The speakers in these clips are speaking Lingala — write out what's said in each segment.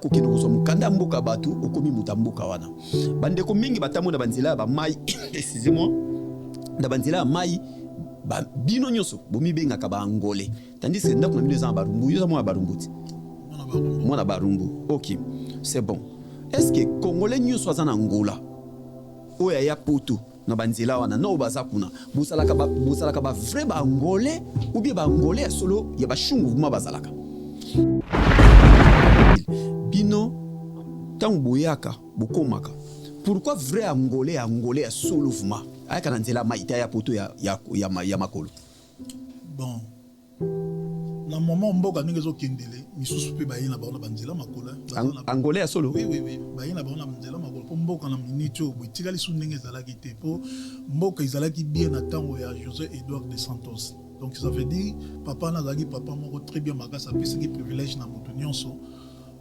kokino kosomu kanda mboka batu okomi mutamboka wana bande ko mingi batamu na banzela ba mai excusez-moi na banzela mai ba bino nyoso bomi benga ka ba angolais tandis que ndako na bino za barumbu yo za mo barumbuti mona barumbu OK c'est bon est-ce que congolais nyoso za na Angola oya ya poto na banzela wana no baza kuna busalaka ba vrai ba angolais ou bien ba angolais solo ya ba shungu ma bazalaka bino tant boyaka bokomaka pourquoi vrai angolais solo vuma aka nanzela maita ya poto ya makolo bon na moment mboka ninge zo kendele misusu pe bayina ba na banzela makolo angolais solo oui bayina ba na banzela makolo po mboka na minute o botikali su ndenge ezalaki te po mboka ezalaki bien na tango ya José Edouard de Santos. Donc ça veut dire papa nazaki papa moko très bien makasa pesaki privilège na moto nyonso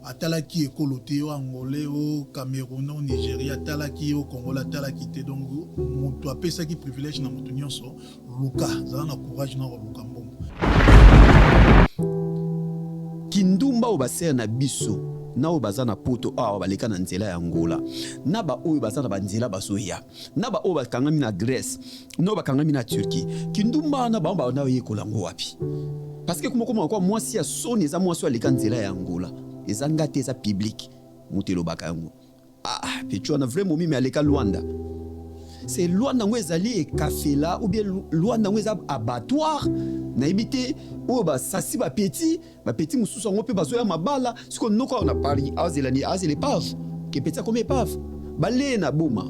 atalaki ekolote o angolais o Cameroun o Nigeria atalaki o Congo atalaki te donc moto apesaki privilège na moto nyonso luka zala na courage na luka mbongo kindumba o basera na biso na o bazana poto awa baleka na nzela ya Angola na ba oyo bazana banzela basoya na ba oyo bakangami na Grèce no bakangami na Turquie kindumba na ba na yekola ngo wapi parce que comment quoi moi si ya soni za moi so aleka nzela ya Angola ezanga te za public mutelo bakango pecho na vraiment mimi aleka Luanda c'est Luanda ngo ezali e kafela ou bien Luanda ngo eza abattoir na ibité o ba sasi ba petit mususu ngo pe bazoya mabala siko noko na Paris azelani azele pave ke petit comme pave balé na boma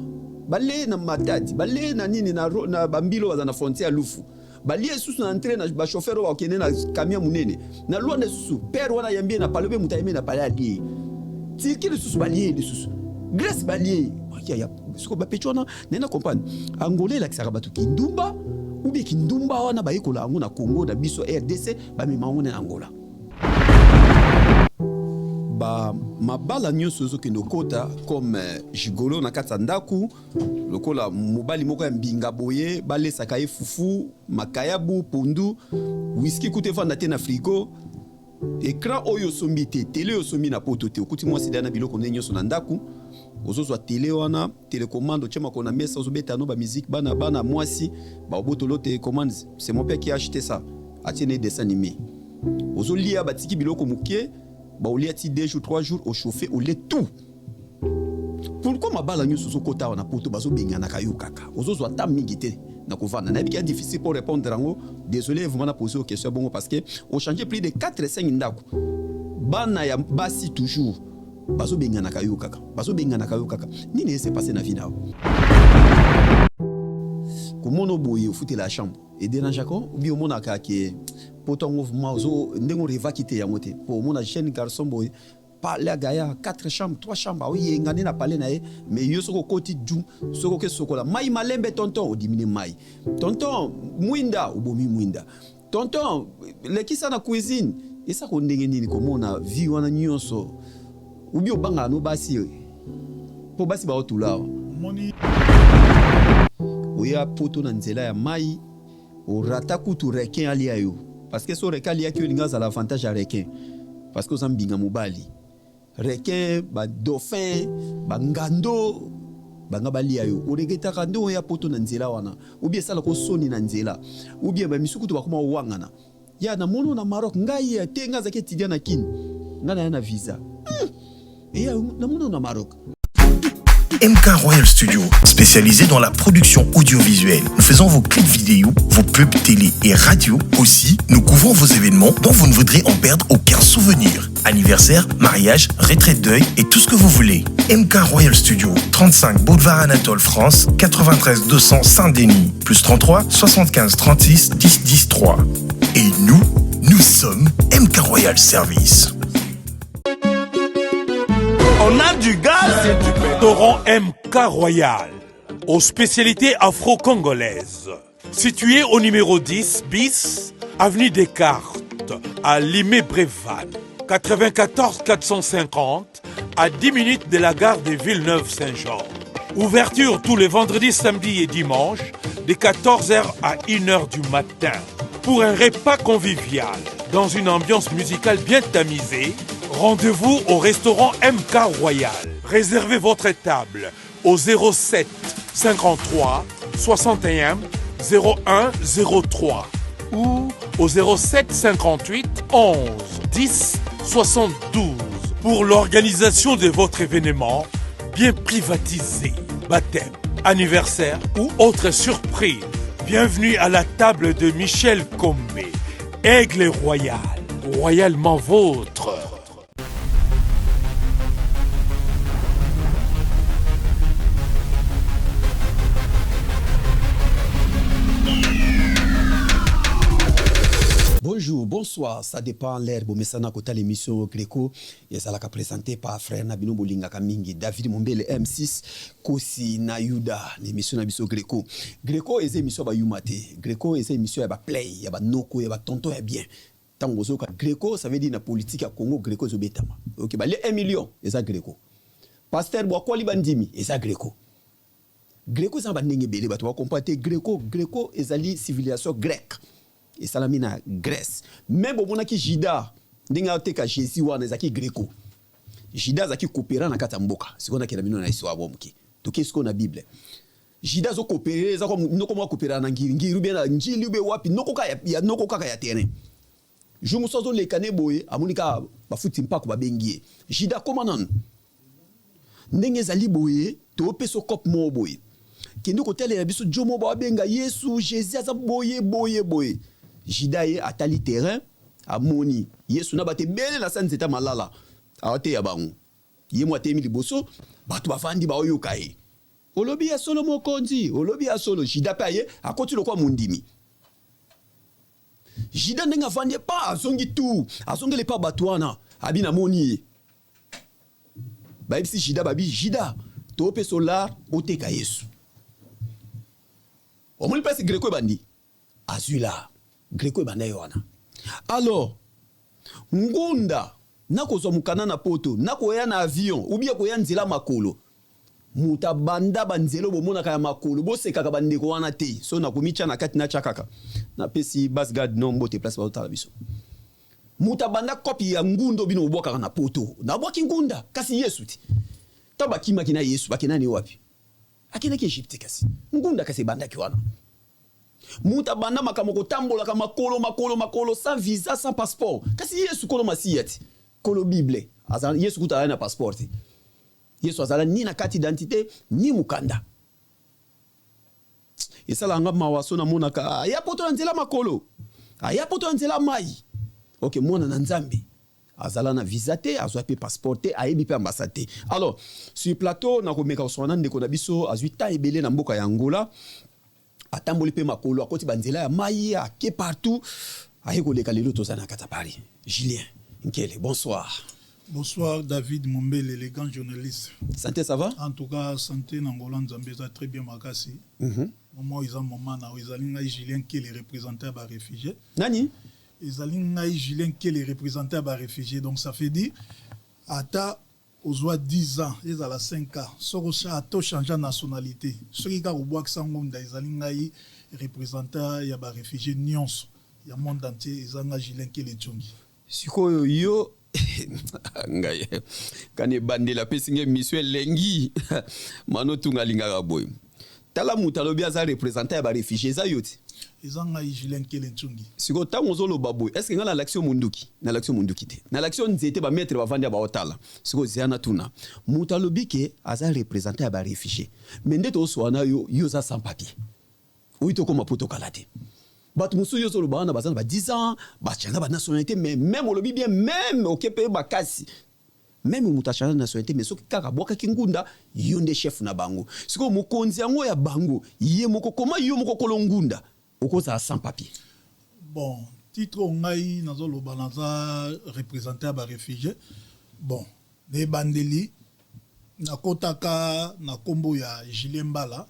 balé na matadi balé na nini na bambilo za na frontière lufu balie susu na entrée na ba chauffeur wa kene na camion munene na Luanda susu père wana yambie na palobe mutayeme na pale ali tiki susu balie susu Grèce balie ya siko ba pechona nena comprendre angolais la kisaka batu kindumba ou bien kindumba wana ba yekola ngo na Congo na biso RDC ba mimango na Angola ba mabala nyoso zo kendo kota comme gigolo na katsandaku lokola mobali moko ya mbinga boye balesa kaye fufu makayabu pundu whisky kutefanda te na frigo écran oyo sombi te télé yo sombi na poto te okuti mwasi dana biloko nyoso na ndaku ozozwa télé wana télécommande chema kona mesa ozobeta no ba musique bana mwasi ba obotolo télécommande c'est mon père qui a acheté ça atiene dessin animé ozolia batiki biloko mukie ba olia ti 2 jours 3 jours au chauffer au lait tout pourquoi mabala nyoso so kota wana poto bazo bengana kayo kaka ozozwa ta mingi te na kovana na biki difficile pour répondre rango désolé vous m'en poser aux questions bon parce que on change plus de 4 et 5 ndako bana ya basi toujours bazo bengana kayo kaka nini s'est passé na vie nao comment no boye au foutre la chambre et dérange quoi ou bien mona ka ke poto mouvement zo ndengo riva kité ya moté pour mona jeune garçon boy parler gaya 4 chambres 3 chambres oui ngani na parler na mais yo soko koti du soko ke sokola mai malembe tonton o dimine mai tonton mwinda ubomi mwinda tonton le kisa na cuisine et ça ko ndenge nini ko mona vie wana nyonso ubi obanga no basi po basi ba otula moni oya poto na nzela ya mai o rata kutu requin ali ayo parce que so requin ali akyo linga za l'avantage à requin parce que osambinga mobali requin ba dauphin ba ngando banga bali ayo o regeta kando ya poto na nzela wana ubi sala ko soni na nzela ubi ba misukutu ba kuma wangana ya na mono na Maroc ngai ya tenga zake tidia na kin ngana na visa et ya na mono na Maroc. MK Royal Studio, spécialisé dans la production audiovisuelle. Nous faisons vos clips vidéo, vos pubs télé et radio. Aussi, nous couvrons vos événements dont vous ne voudrez en perdre aucun souvenir. Anniversaire, mariage, retraite deuil et tout ce que vous voulez. MK Royal Studio, 35 Boulevard Anatole France, 93 200 Saint-Denis, plus 33 75 36 10 10 3. Et nous sommes MK Royal Service. On a du gaz et du pétrole. MK Royal, aux spécialités afro-congolaises. Situé au numéro 10 bis, avenue Descartes, à Limay-Brévannes. 94 450, à 10 minutes de la gare de Villeneuve-Saint-Jean. Ouverture tous les vendredis, samedis et dimanches, de 14h à 1h du matin. Pour un repas convivial, dans une ambiance musicale bien tamisée, Rendez-vous au restaurant MK Royal. Réservez votre table au 07 53 61 01 03 ou au 07 58 11 10 72 pour l'organisation de votre événement bien privatisé, baptême, anniversaire ou autre surprise. Bienvenue à la table de Michel Combé, Aigle Royal, royalement vôtre. Bonjour, bonsoir, ça dépend l'herbe, mais ça n'a qu'à l'émission Gréco, et ça l'a présenté par frère Nabino Bolinga Kamingi, David Mombele M6, Kosi Nayuda, l'émission Nabiso Gréco. Gréco est une émission à Yumate, Gréco est une émission à Play, à Noko, à Tonton et bien. Tant que Gréco, ça veut dire la politique à Congo, Gréco est Betama. Ok, les 1 million, c'est ça Gréco. Pasteur Boakoli Bandimi, c'est ça Gréco. Gréco, ça va n'engue belé, tu vas comparer Gréco est une civilisation grecque. Et ça la mis en Grèce. Même si on a Jida, ndinga teka Jésus wana zaki Gréco. Jida zaki coopérer na katamboka. C'est qu'on a kila mino na histoire bomki. To qu'est-ce qu'on a Bible. Jida zo coopérer, za comme no comment coopérer na ngiru bien na njili ube wapi noko ka ya terrain. Je me sens le kané boye amunika ba futi mpako ba bengie. Jida comment non. Ndenge zali boye to peso cop mo boye. Kendo ko tele ya biso jomo ba benga Yesu Jésus aza boye. Jidaye atali terrain amoni Yesu na bate bele na sanzeta malala awate ya bangu ye mwate mi liboso batu bafandi ba oyo kai olobi ya solo mokonzi olobi ya solo jida paye akoti lokwa mundimi jida ndenga fandi pa azongi le pa batwana abina moni ba ipsi jida babi jida to pe solar oteka Yesu omuli pesi Gréco bandi azula Gréco banda yoana. Alors, ngunda nako zo mukana na poto, nako ya na avion, ou bien ko ya nzela makolo. Muta banda banzelo bomona kaya makolo, bo seka ka bande ko wana te. So na kumicha na kati na chakaka. Na pesi basgad nombo te place ba otala biso. Muta banda kopi ya ngundo bino boka na poto. Na boki ngunda kasi Yesu ti. Tabaki makina Yesu bakina ni wapi? Akina ki Egypte kasi. Ngunda kasi banda ki wana. Muta banda makamoko tambola kama makolo sans visa sans passeport kasi Yesu kolo masiyati kolo Bible azala Yesu kuta na passeport Yesu azala ni na carte d'identité ni mukanda esala nga mawaso na monaka ya poto nzela makolo ya poto nzela mai OK mona na nzambe azala na visa te azwa pe passeport te ayebi pe ambassade. Alors sur plateau na komeka oswana ndeko na biso azwi ta ebele na mboka ya Angola atamboli pe makolo akoti banzela ya mai ake partout ayeko leka lelo tozana kata Paris. Julien Nkele, bonsoir. Bonsoir David Mombele, l'élégant journaliste. Santé, ça va? En tout cas, santé Nangola Nzambe ça très bien makasi. Moment ils ont moment na izalinga Julien Nkele représenté ba réfugié. Nani? Izalinga Julien Nkele représenté ba réfugié, donc ça fait dire ata aux 10 ans, ils ont 5 ans. Sorocha a tout changé de nationalité. Ceux qui ont bois que ça ont des représentants, il y a des réfugiés nyons. Il y a le monde entier, ils ont Julien Nkele Tchongi. Siko yo ngaye kane bande la pesinge mission lengi mano tunga linga boy. Tala mutalobi aza représenter ba réfugiés za yoti. Ils ont Julien Nkele Tchongi. Siko tango zolo baboy. Est-ce que ngala l'action munduki? Na l'action munduki te. Na l'action nzete ba mettre ba vandi ba otala. Siko ziana tuna. Mutalobi ke aza représenter ba réfugiés. Mende to swana yo za sans papier. Oito koma poto kalate. Bat musu yo zolo bana bazana ba 10 ans, ba changa ba nationalité mais même olobi bien même okepe ba kasi. Même mutachana nationalité mais soki kaka boka kingunda yonde chef na bango. Siko mukonzi yango ya bango, ye moko koma yo moko kolongunda. Okoza sans papier. Bon, titre ngai nazo loba naza représenter ba réfugié. Bon, les bandeli na kotaka na kombo ya Julien Mbala,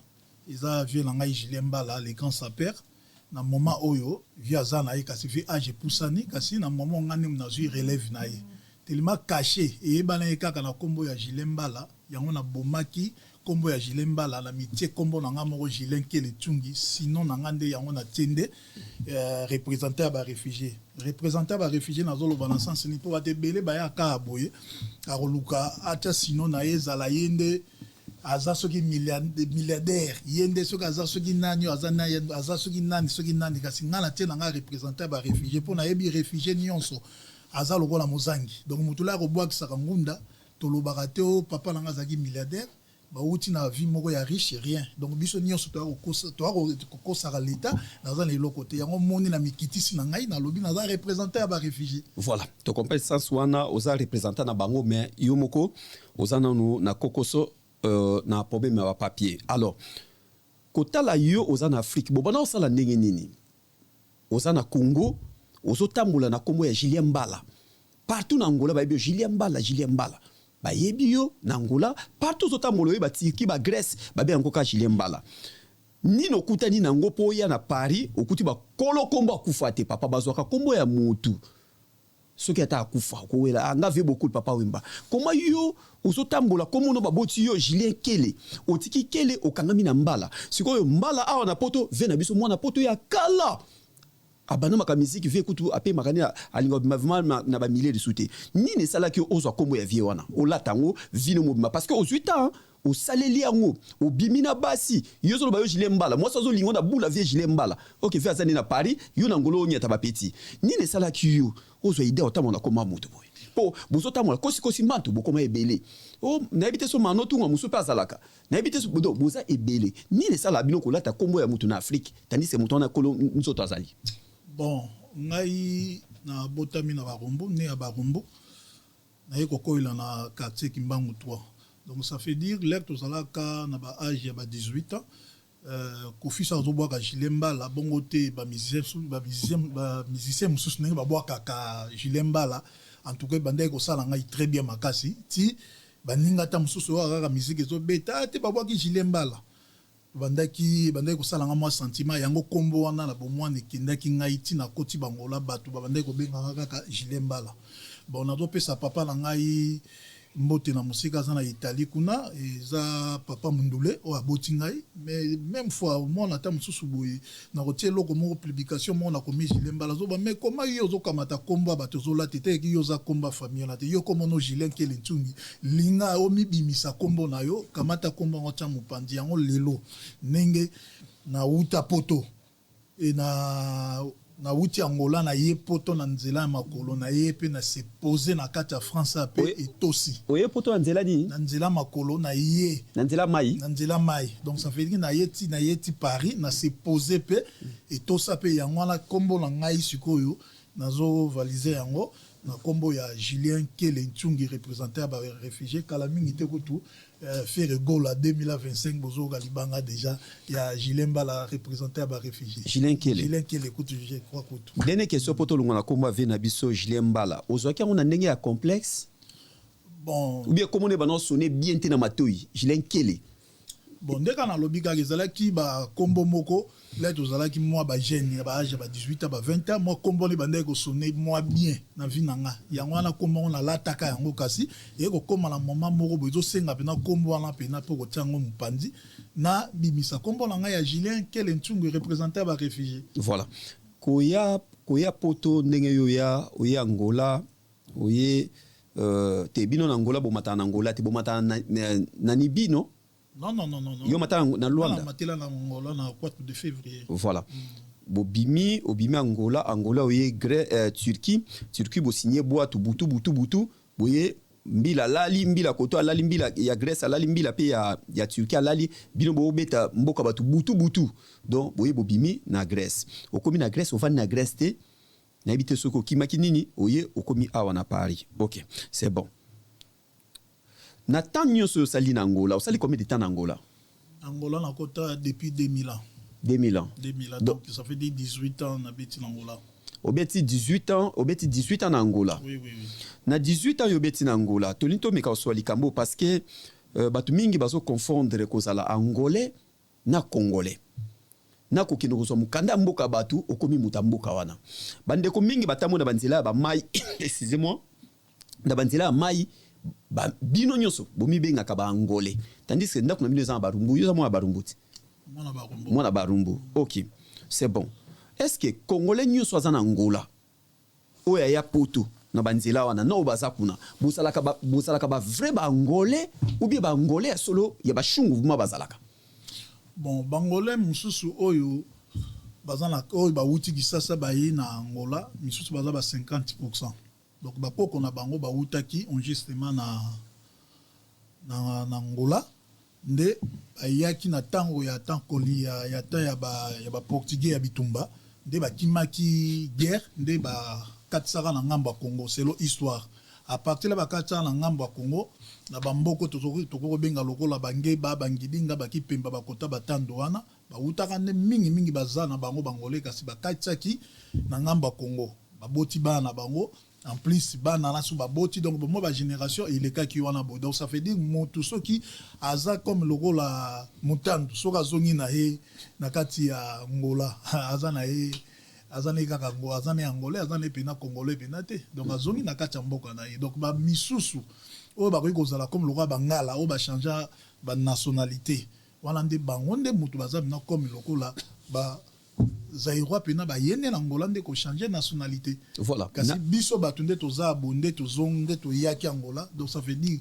isa vie na ngai Julien Mbala, les grands sapeurs. Na moment oyo via zana yi kasi vi age poussani kasi na moment ngani mnazui relève na yi tellement caché et bana yi kaka na kombo ya Julien Mbala yango na bomaki kombo ya Julien Mbala la mitie kombo nanga moko Julien Kele Tchungi sinon nanga nde yango na tiende représentant ba réfugié ba réfugié na zolo bana sens ni po bate belé ba ya ka aboye akoluka acha sinon na ezala yende aza soki milliardaire yende soki aza soki nani aza soki nani kasi ngana tie nanga représentant ba réfugié po na yebi réfugié nyonso aza lokola mozangi donc mutula ko bwakisaka ngunda tolobaka te o papa nanga azaki milliardaire bauti na vie moko ya riche rien donc biso nyonso tokosaka l'état naza na eloko te yango moni na mikitisi na ngai nalobi naza représentant ya ba réfugié. Voilà, to comprends sens wana oza représentant na bango mais yo moko oza na kokoso na problème ya papier. Alors kotala yo oza na Afrique bo bana osala ndenge nini oza na Congo ozotambola na kombo ya Julien Mbala partout na Angola ba Julien Mbala ba yebi yo na Angola partout ozotambola yo ba Turquie ba Grèce ba be yango ka Julien Mbala nino okutani na ngo po ya na Paris okuti ba kolo kombo akufa te papa bazwaka kombo ya mutu soki ata akufa kowela anga ve beaucoup papa wemba comment yo ozotambola komo no baboti yo Julien Kele otiki Kele okangami na Mbala sikoyo Mbala awa na poto ve na biso mwana poto ya kala abana maka musique ve kutu ape makani alingo bimavima na ba milliers de souté nini sala ki ozwa kombo ya vie wana olatango vino mobima parce que aux 8 ans au saleli yango au bimina basi yo zo ba yo Julien Mbala moi ça zo lingo na bula vie Julien Mbala OK ve azani na Paris yo na ngolo nyata ba petit nini sala ki yo ozwa idée otamo na koma mutu boy po bozota mo kosi manto bokoma ebele o na ebite so manotu nga musu pa salaka na ebite so bodo boza ebele nini sala bino ko lata kombo ya mutu na Afrique tandis que mutu na kolo nzoto azali. Bon, ngai na botami na Barumbu, né à Barumbu, na yeko il na quartier Kimbangu 3. Donc ça fait dire l'air tous ala ka na ba âge ya ba 18 ans. Kofi sa zo boaka Julien Mbala bongote ba musicien mususu nenge ba boaka ka Julien Mbala en tout cas bandai ko sala ngai très bien makasi ti baninga ta mususu wa ka musique zo beta te ba boaki Julien Mbala. bandaki ko salanga mwa sentiment yango kombo wana na bomwana kindaki ngai ti na koti bangola batu bandaki ko benga kaka Julien Mbala bon na do pesa papa na ngai mbote na musika za na Italie kuna eza papa Mundule o aboti ngai mais même fois moi na ta mususu boye na kotie loko mo publication mo na komi Julien Mbala zo ba mais comment yo zo kamata kombo bato zo la tete ki yo za komba famille na te yo komo no Julien Kele Tchungi linga o mi bimisa kombo na yo kamata kombo ngo cha mupandi yango lelo nenge na uta poto e na uti Angola na ye poto na nzela makolo na ye pe na se poser na kati ya France pe etosi oye poto nzela ni na nzela makolo na ye na nzela mai donc ça veut dire na ye ti Paris na se poser pe etosa pe yango na kombo na ngai sikoyo nazo valiser yango na kombo ya Julien Kele Tchungi représentant ba réfugié kala mingi te kutu faire goal à 2025 bozo galibanga déjà ya Julien Mbala représentant ba réfugié Julien Kele kutu je crois kutu dene question poto lunga na kombo ave na biso Julien Mbala ozwaki on a ndenge ya complexe bon ou bien comment ne bana sonner bien te na matoi Julien Kele bon ndeka na lobika ezalaki ba kombo moko là tozalaki moi ba jeune ba âge ba 18 ba 20 ans moi kombo ni bandai ko sonner moi bien na vie nanga yango na kombo na lataka yango kasi e ko koma na moment moko bozo senga pena kombo na pena po ko tango mupandi na bimisa kombo nanga ya Julien Kele Tchungi représentant ba réfugié. Voilà koya poto ndenge yo ya oya Angola oye te bino na Angola bo mata na Angola te bo mata na Nibino. Non. Yo mata na Luanda. Matela na Angola na 4 de février. Voilà. Bobimi Angola oye Turquie bo signé boîte butu boye mbila lali mbila koto alali mbila ya Grèce alali mbila pe ya Turquie alali bino bo beta mboka batu butu donc boye bobimi na Grèce okomi na Grèce ovani na Grèce te na habite soko kimaki nini oye okomi awa na Paris. OK, c'est bon. Natanyo so sali na Angola, o sali combien de temps en Angola? Angola na kota depuis 2000 ans. 2000 ans. Donc ça fait 18 ans na beti na Angola. Obeti 18 ans en Angola. Oui. Na 18 ans yobeti na Angola. Tolinto meka oswali kambo parce que batu mingi bazo confondre kozala angolais na congolais. Na kokino kozwa mukanda mboka batu okomi mutamboka wana. Bande ko mingi batamu na banzela ba mai, excusez-moi. Na banzela mai ba bino nyonso bomi benga ka ba angolais tandis que ndako na bino za barumbu yo za mwa barumbu ti mwana barumbu OK c'est bon est-ce que congolais nyonso za na Angola oya ya poto na banzela wana no baza kuna busalaka ba vrai ba angolais ou bien ba angolais solo ya ba shungu vuma bazalaka bon bangolais mususu oyo bazana oyo ba wuti kisasa ba yi na Angola misusu baza ba 50%. Donc bakoko na bango ba wutaki enregistrement na Angola nde ayaki na tango ya tankoli ya ta ya ba portugais ya bitumba nde bakimaki guerre nde ba katsaka na ngamba Congo selo histoire à partir la bakatsa na ngamba Congo na bamboko toko benga lokola bangeba bangidinga bakipemba bakota batando wana bawutaka ne mingi bazana bango bangolais kasi bakatsaki na ngamba Congo baboti bana bango en plus bana na su baboti donc moi ba génération il est qui wana bo donc ça fait dire moto soki aza comme lokola mutandu soka zongi na he na kati ya Angola aza na kaka ngo aza na angolais aza na pena congolais pena te donc azongi na kati ya mboka na ye donc ba misusu o ba ko zala comme lokola bangala o ba changer ba nationalité wana nde bango nde mutu baza na comme lokola ba Zaïrois pena ba yene na Angola nde ko changer nationalité voilà kasi biso batunde toza bonde tozonde to yaki Angola donc ça veut dire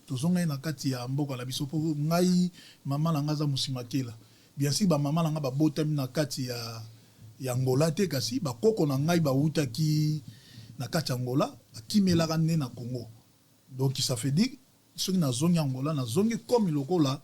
tozonga na kati ya mboka la biso po ngai mama na ngaza musimakela bien sûr ba mama na nga ba botami na kati ya Angola te kasi ba koko na ngai ba utaki na kati ya Angola akimela ne na Congo donc ça fait dire soki na zongi Angola na zongi comme lokola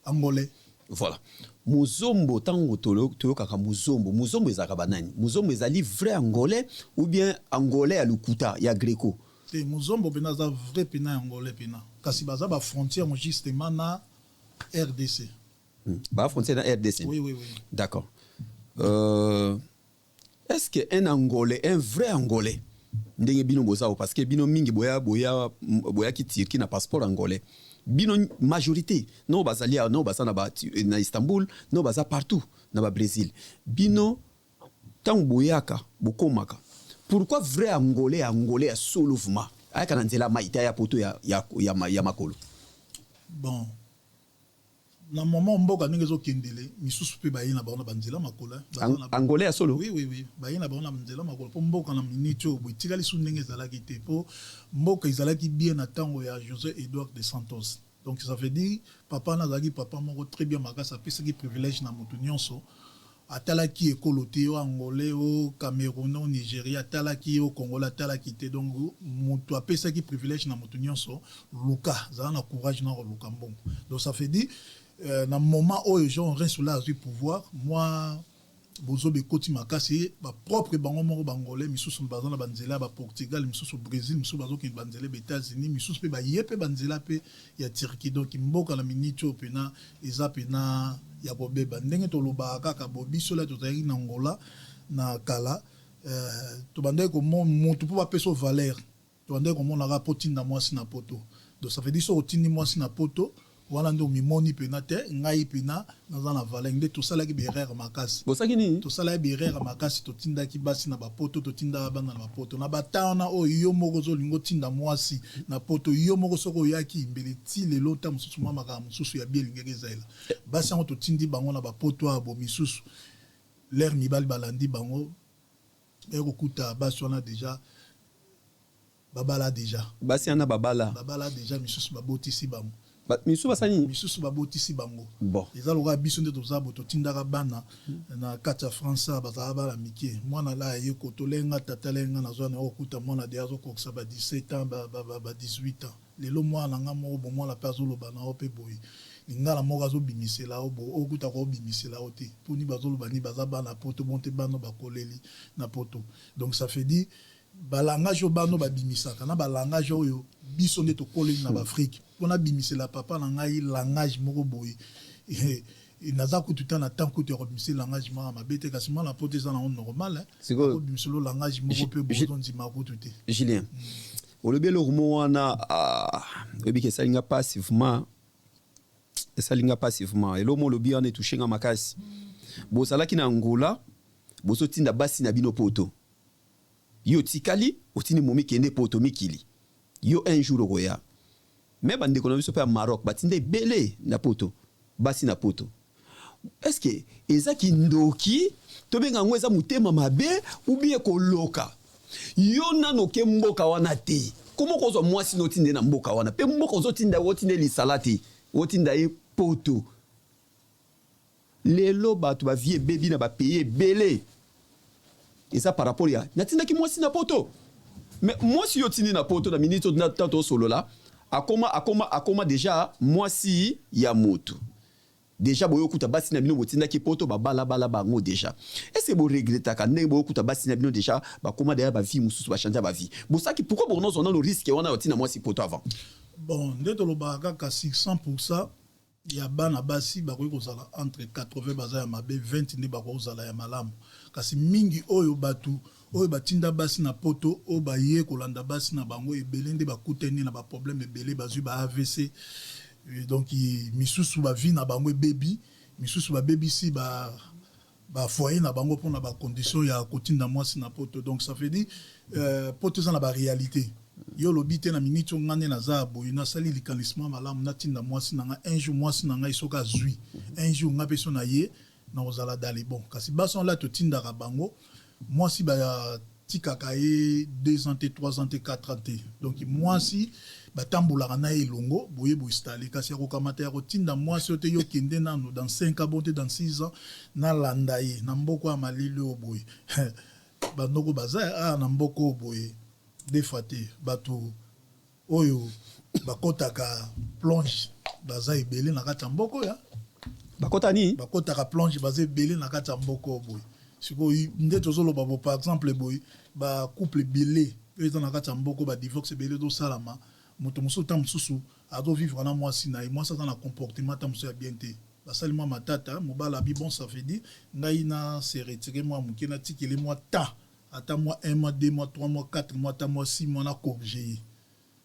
angolais voilà muzombo tango tolo kaka muzombo ezaka banani muzombo ezali vrai angolais ou bien angolais ya lukuta ya greco te muzombo pena za vrai pena angolais pena kasi baza ba frontière justement na RDC ba frontière na RDC oui d'accord est-ce que un vrai angolais ndenge bino bozao parce que bino mingi boya ki Turquie na passeport angolais bino majorité non bazalia non basana ba na Istanbul non baza partout na ba Brésil bino tant boyaka bokomaka pourquoi vrai angolais solo vuma aka na nzela maita ya poto ya makolo bon na moment mboka ndenge zo kendele misusu pe ba yina ba na banzela makolo angolais solo oui ba yina ba na banzela makolo po mboka na miniti o botikali su ndenge ezalaki te po mboka ezalaki bien na tango ya José Edouard de Santos donc ça veut dire papa na zaki papa moko très bien makasa pesa ki privilège na mutu nyonso atalaki ekolo te o angolais o Cameroun o Nigeria atalaki o Congo atalaki te donc mutu apesa ki privilège na mutu nyonso luka za na courage na luka mbongo donc ça fait dire na moment où les gens restent là du pouvoir moi bozo be koti makasi ba propre bango moko bangolais misusu bazana banzela ba Portugal misusu Brésil misusu bazo ki banzela ba États-Unis misusu pe ba yepe banzela pe ya Turquie donc mboka na minito pena eza pena ya bobeba ndenge to loba kaka bobiso la tozali na Angola na kala to bandé ko montu po ba peso valeur to bandé ko mona rapporti na mwasi na poto donc ça veut dire so otindi mwasi na poto wala ndo mimoni pena te ngai pena naza na valeur nde to sala ki berere makasi bosaki ni to sala berere makasi to tinda ki basi na bapoto to tinda bana na bapoto na batana o yo moko zo lingo tinda mwasi na poto yo moko soko yaki mbele ti lelo ta mususu mama ka mususu ya bien lingeke zaila basi ngo to tindi bango na bapoto abo misusu l'air mibali balandi bango eko kuta basi wana déjà babala déjà misusu babotisi bango misusu babotisi bango bon eza loka biso nde tozabo totindaka bana na kati ya France bazala bala mike mwana la ye kotolenga tatalenga na zone okuta mwana de azokokisa ba 17 ans ba 18 ans lelo mwana nga moko bo mwana pe azoloba na ope boye lingala moko azobimisela obo okuta ko bimisela ote poni bazoloba ni baza bana poto bonte bana bakoleli na poto donc ça fait dire balangage bano babimisaka na balangage oyo biso nde tokoleli na Afrique pona bimisela papa na ngai langage moko boye naza kututa na temps que tu rebimisela langage mama mabete kasi mwana poto eza na normal ko bimiselo langage moko pe bozo ndima kututé Julien olobi lo rumo wana obi ke salinga passivement elo mo lobi wana touché nga makasi bo salaki na Angola boso tinda basi na bino poto yo tikali otini momi kende poto mikili yo un jour okoya mais bande ko na biso pe Maroc batinde belé na poto basi na poto est-ce que ezaki ndoki to benga ngo eza mutema mabe ou bien ko loka yo nano ke mboka wana te comment ko mwasi no tinde na mboka wana pe mboka zo tinda wotinde li salati wotinda e poto lelo bato ba vie baby na ba payer belé et ça par rapport ya natinda ki mwasi na poto mais mwasi yo tindi na poto na minute na tanto solo là akoma déjà mwasi ya moto déjà boyo kuta basi na bino botinda ki poto ba bala bango déjà et c'est bo regretter ka ndenge boyo kuta basi na bino déjà ba koma derrière ba vie mususu ba changer ba vie bon ça qui pourquoi bon on a le risque on a yotina mwasi poto avant bon ndeto lo ba ka 600% ya bana basi ba ko kozala entre 80 baza ya mabe 20 ndi ba ko kozala ya malamu kasi mingi oyo batu oyo batinda basi na poto o ba ye kolanda basi na bango ebele ndi ba kuteni na ba problème ebele bazui ba AVC. Donc misusu ba vie na bango baby misusu ba baby si ba foyer na bango pour na ba condition ya kotinda mwasi na poto donc ça fait dire poto za na ba réalité yo lobité na minute ngane na za boy na sali likanisma malamu na tinda mwasi na nga un jour mwasi na nga isoka zui un jour nga peso na ye na ozala dali bon kasi bason la to tinda ka bango mwasi ba tikaka ye 2 ans 3 ans 4 ans donc mwasi batambula na elongo boye bo installer kasi ko kamata ya kotinda mwasi ote yo kende nano dans 5 ans bonte dans 6 ans na landa ye na mboko ya malili oboye bandoko baza na mboko oboye defate bato oyo bakotaka plonge baza ebele na kata mboko ya bakotaka plonge baza ebele na kata mboko oboye siko ndeto zolo babo par exemple boy ba couple belé eza na kata mboko ba divorce belé do salama moto musu tam susu ado vivre na mwasi na mwasi na comportement tam musu ya bien te basali mwa matata mobala bi bon ça fait dire ngai na se retirer moi mukena tikele moi ta ata moi 1 mois 2 mois 3 mois 4 mois ta mois 6 mois na corriger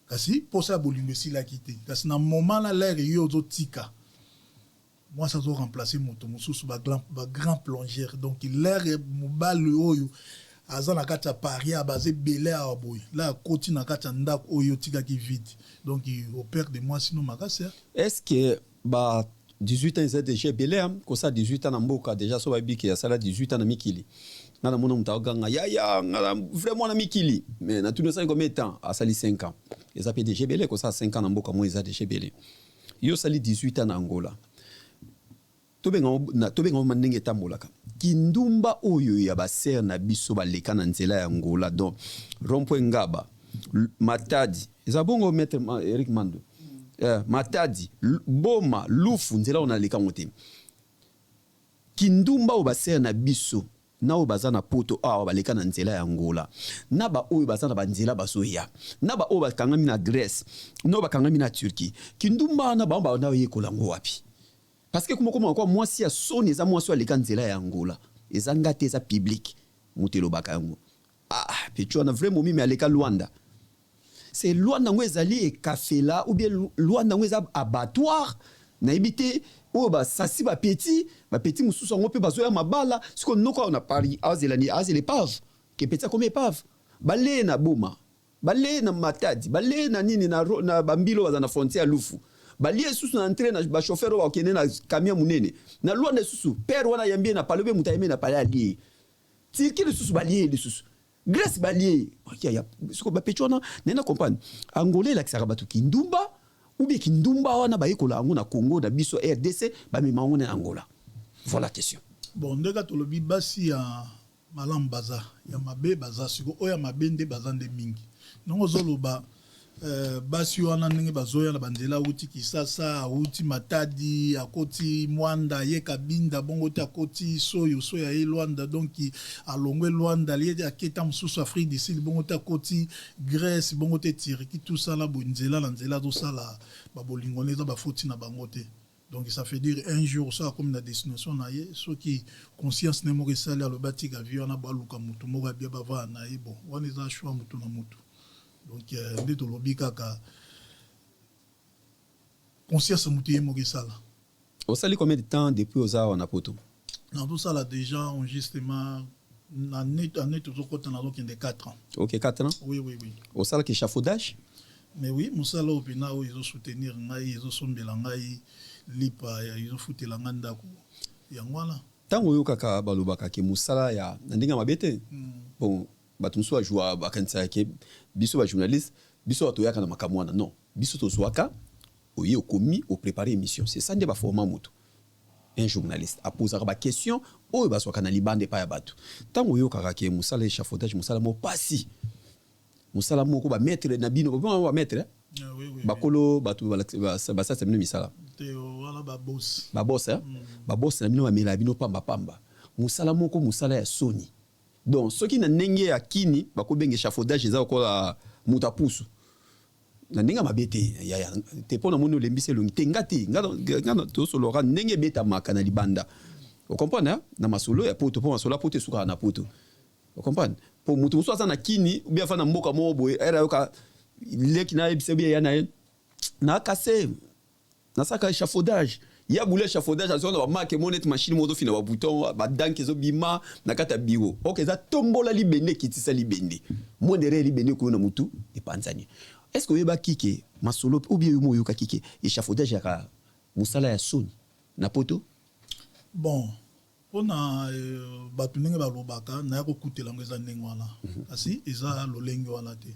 kasi pour ça bolingo si la quitter kasi na moment la l'air yo zo tika moi ça doit remplacer moto mususu ba grand plongeur donc l'air mobile oyo azana kata paria basé belé a boy là côté na kata ndak oyo tika ki vide donc il opère de moi sinon makasa est-ce que ba 18 ans c'est déjà belé ko ça 18 ans na mboka déjà so ba biki ya sala 18 ans na mikili na mona mutaganga ya vraiment na mikili mais na tout le temps combien de temps a sali 5 ans et ça peut déjà belé ko ça 5 ans na mboka moi ça déjà belé yo sali 18 ans na Angola tobenga mandenge tambolaka kindumba oyo ya baser na biso baleka na nzela ya Angola donc rompo ngaba matadi ezabongo maître Eric Mando matadi boma lufu nzela ona leka mote kindumba o baser na biso na o bazana poto awa baleka na nzela ya Angola na ba oyo bazana banzela basoya na ba o bakangami na Grèce no bakangami na Turquie kindumba na ba na yekola ngo wapi parce que comment quoi moi si a sonné ça moi soit les kanzela ya Angola eza ngate za public mutelo bakango pecho na vraiment mimi aleka Luanda c'est Luanda ngo ezali e café là ou bien Luanda ngo eza abattoir na ibité o ba sasi ba petit mususu ngo pe bazoya mabala siko noko na Paris azelani azele pave ke petit comme pave balé na boma balé na matadi balé na nini na bambilo za na frontière lufu balie susu na entraîne ba chauffeur wa kene na camion munene na Luanda susu père wana yambie na palobe mutayeme na pale ali tikile susu balie le susu Grèce balie ya siko ba pechona nena comprendre Angolais la kisaka batu kindumba ou bien kindumba wana ba yekola ngo na Congo na biso RDC ba mema ngo na Angola voilà la question bon ndeka tolobi basi ya malam baza ya mabe baza siko oya mabende baza nde mingi nongo zoloba basi wana ndenge bazoya na banzela uti Kisasa uti Matadi akoti Mwanda ye Kabinda bongo te akoti soya ye Luanda donc alongwe Luanda lié aketa mususu Afrique du Sud bongo te akoti Grèce bongo te Turquie tout ça la bonzela la nzela do ça la ba bolingoleza ba foti na bango te donc ça fait dire un jour ça comme la destination na ye ceux qui conscience ne mo resali le batika avion na ba luka mutu mo ga bia ba va na ye bon on les a choix mutu na mutu. Donc nde to lobi kaka conscience mutie mo gesala au sali combien de temps depuis oza on a poto dans tout ça là déjà on justement année toujours côté na donc de 4 ans OK 4 ans oui au sali échafaudage Mais oui, musala opena o izo soutenir ngai, izo sombela ngai lipa ya izo futela nganda ko. Yangwana. Tango yo kaka balobaka ke musala ya ndinga mabete. Bon, bato musu ajua bakanisa ke biso ba journaliste, biso atoyaka na makamwana. Non, biso to swaka oye okomi o préparer émission. C'est ça nde ba format moto. Un journaliste a posé ba question o ba swaka na libande pa ya bato. Tango yo kaka ke musala échafaudage, musala mo pasi. Musala moko ba maître na bino, ba maître. Oui. Bakolo bato ba sa semino misala. Wala ba boss. Ba boss ba boss na bino ba mela bino pamba. Musala moko musala ya soni. Donc ceux qui na ndenge ya kini bako benga échafaudage eza kola mutapusu. Na ndenge mabete ya te pona mono lembise longi tengati ngana to solora ndenge beta makana libanda. Vous comprenez na masolo ya poto po masolo poto suka na poto. Vous comprenez pour mutu muso asa na kini ou bien fa na mboka mo boye era yoka leki na ebise bien ya na kase na saka échafaudage ya boule échafaudage azo na ba marque monete machine moto fina ba bouton ba danke zo bima na kata biro OK za tombola libende kitisa libende modere libende ko na mutu e panzani est-ce que yeba kike masolo ou bien yo yoka kike échafaudage ya musala ya soni na poto bon pona batu ndenge balobaka na yako kutela ngeza ndenge wana kasi eza lolengi wana te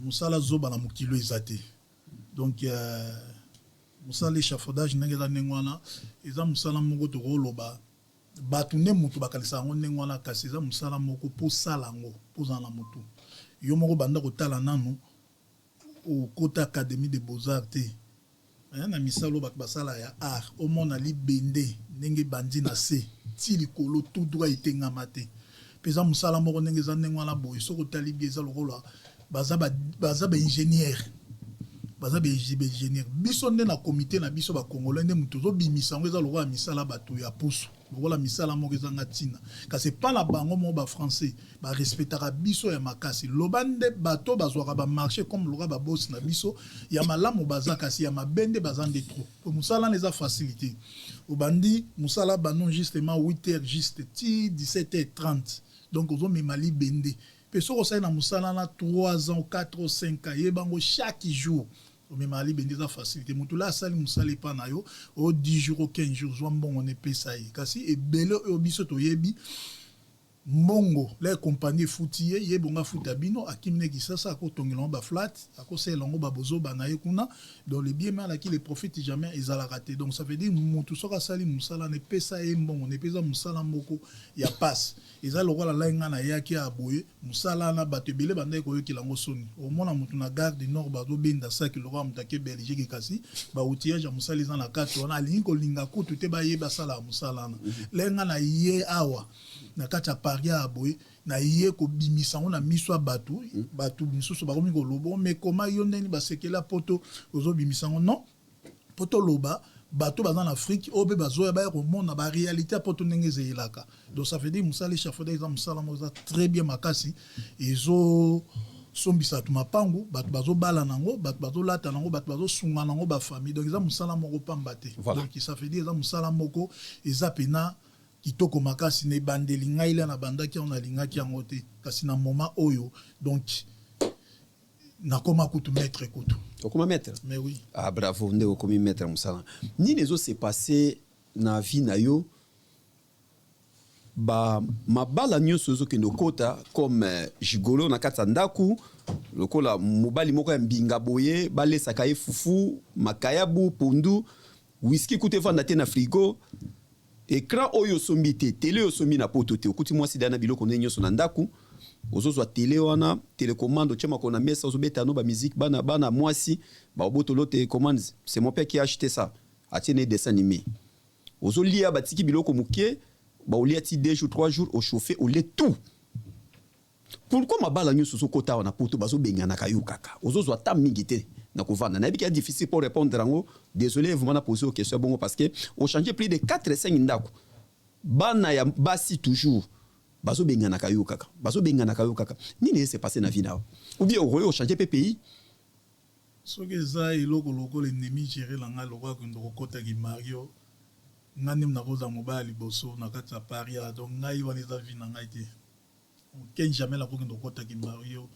musala zoba na mukilo ezate donc musala échafaudage ndenge eza ndenge wana eza musala moko tokoloba batu nde mutu bakalisa yango ndenge wana kasi eza musala moko po sala yango poza na mutu yo moko banda kotala nanu okota académie de beaux-arts te na misalo bato basala ya art omona libende ndenge bandi na se ti likolo tout droit etengama te peza musala moko ndenge eza ndenge wana boye soki otali bie eza lokola baza ba ingénieur biso nde na comité na biso bakongolais nde moto ozobimisa yango eza lokola misala bato ya pusu lokola misala moko ezanga ntina kasi epa na bango moko bafrançais barespectaka biso ya makasi loba nde bato bazwaka bamarché comme lokola babosi na biso ya malamu baza kasi ya mabe nde baza nde trop po mosala wana eza facilité obandi mosala banon justement 8h juste ti 17h30 donc ozomema libende mpe soki osali na mosala na 3 ans 4 ou 5 ans yebango chaque jour omema libende eza facilité moto la asali mosala epa na yo o 10 jours o 15 jours zwa mbongo na epesa ye kasi ebele oyo biso toyebi mbongo la compagnie futi ye bonga futa bino akimi ne kisasa akotongela ba flat akosela ngo babozoba na ye kuna dans le bien mal qui les prophètes jamais ezala raté donc ça veut dire moto soka sali musala ne pesa ye mbongo ne pesa musala moko ya passe ezala lokola la nga na yaki aboye musala na bato ebele banda ko yokela ngo soni au mona moto na gare du nord bazo benda saki lokola mutake Belgique kasi ba outillage ya musala za na kati wana alingi ko linga kutu te ba ye basala musala na lenga na ye awa na kati ya paria aboye na ye ko bimisa ngo na miso batu batu misusu bakomi ko lobo mais comment yo ndeni basekela poto ozo bimisa ngo non poto loba bato bazan Afrique obe bazoya ba ko mona ba réalité poto ndenge zelaka donc ça veut dire musala échafaudage za musala mo za très bien makasi ezo sombisa tu mapangu bato bazo bala nango bato bazo lata nango bato bazo sunga nango ba famille donc za musala moko pamba te donc ça veut dire za musala moko eza pena kitoko makasi ne bandeli ngai la na bandaki on alingaki yango te kasi na moment oyo donc nakoma kutu maître kutu okoma maître mais oui ah bravo nde okomi maître musala ni les autres s'est passé na vie na yo ba mabala nyonso zo kendo kota comme jigolo na kata ndaku lokola mobali moko ya mbinga boye balesaka ye fufu makayabu pundu whisky kute fanda te na frigo écran oyo sombi te télé oyo sombi na poto te okuti mwasi dana biloko ndenge nyonso na ndaku ozozwa télé wana télécommande otiama kona mesa ozobeta no ba musique bana mwasi ba obotolo télécommande c'est mon père qui a acheté ça atiene dessin animé ozolia batiki biloko mukie ba olia ti 2 jours 3 jours au chauffer au lait tout pourquoi mabala nyonso so kota wana poto bazo bengana kayo kaka ozozwa ta mingi te na kovanda na biki difficile pour répondre rango désolé vous m'en poser aux questions bon parce que au changer plus de 4 et 5 ndako bana ya basi toujours bazo bengana kayo kaka nini s'est passé na vie na ou bien au changer pays so que ça iloko loko l'ennemi gérer langa lokwa ko ndokota ki Mario ngani na koza mobali boso na kati ya Paris donc ngai wana za vie na ngai te ken jamais la kokendo kota ki Mario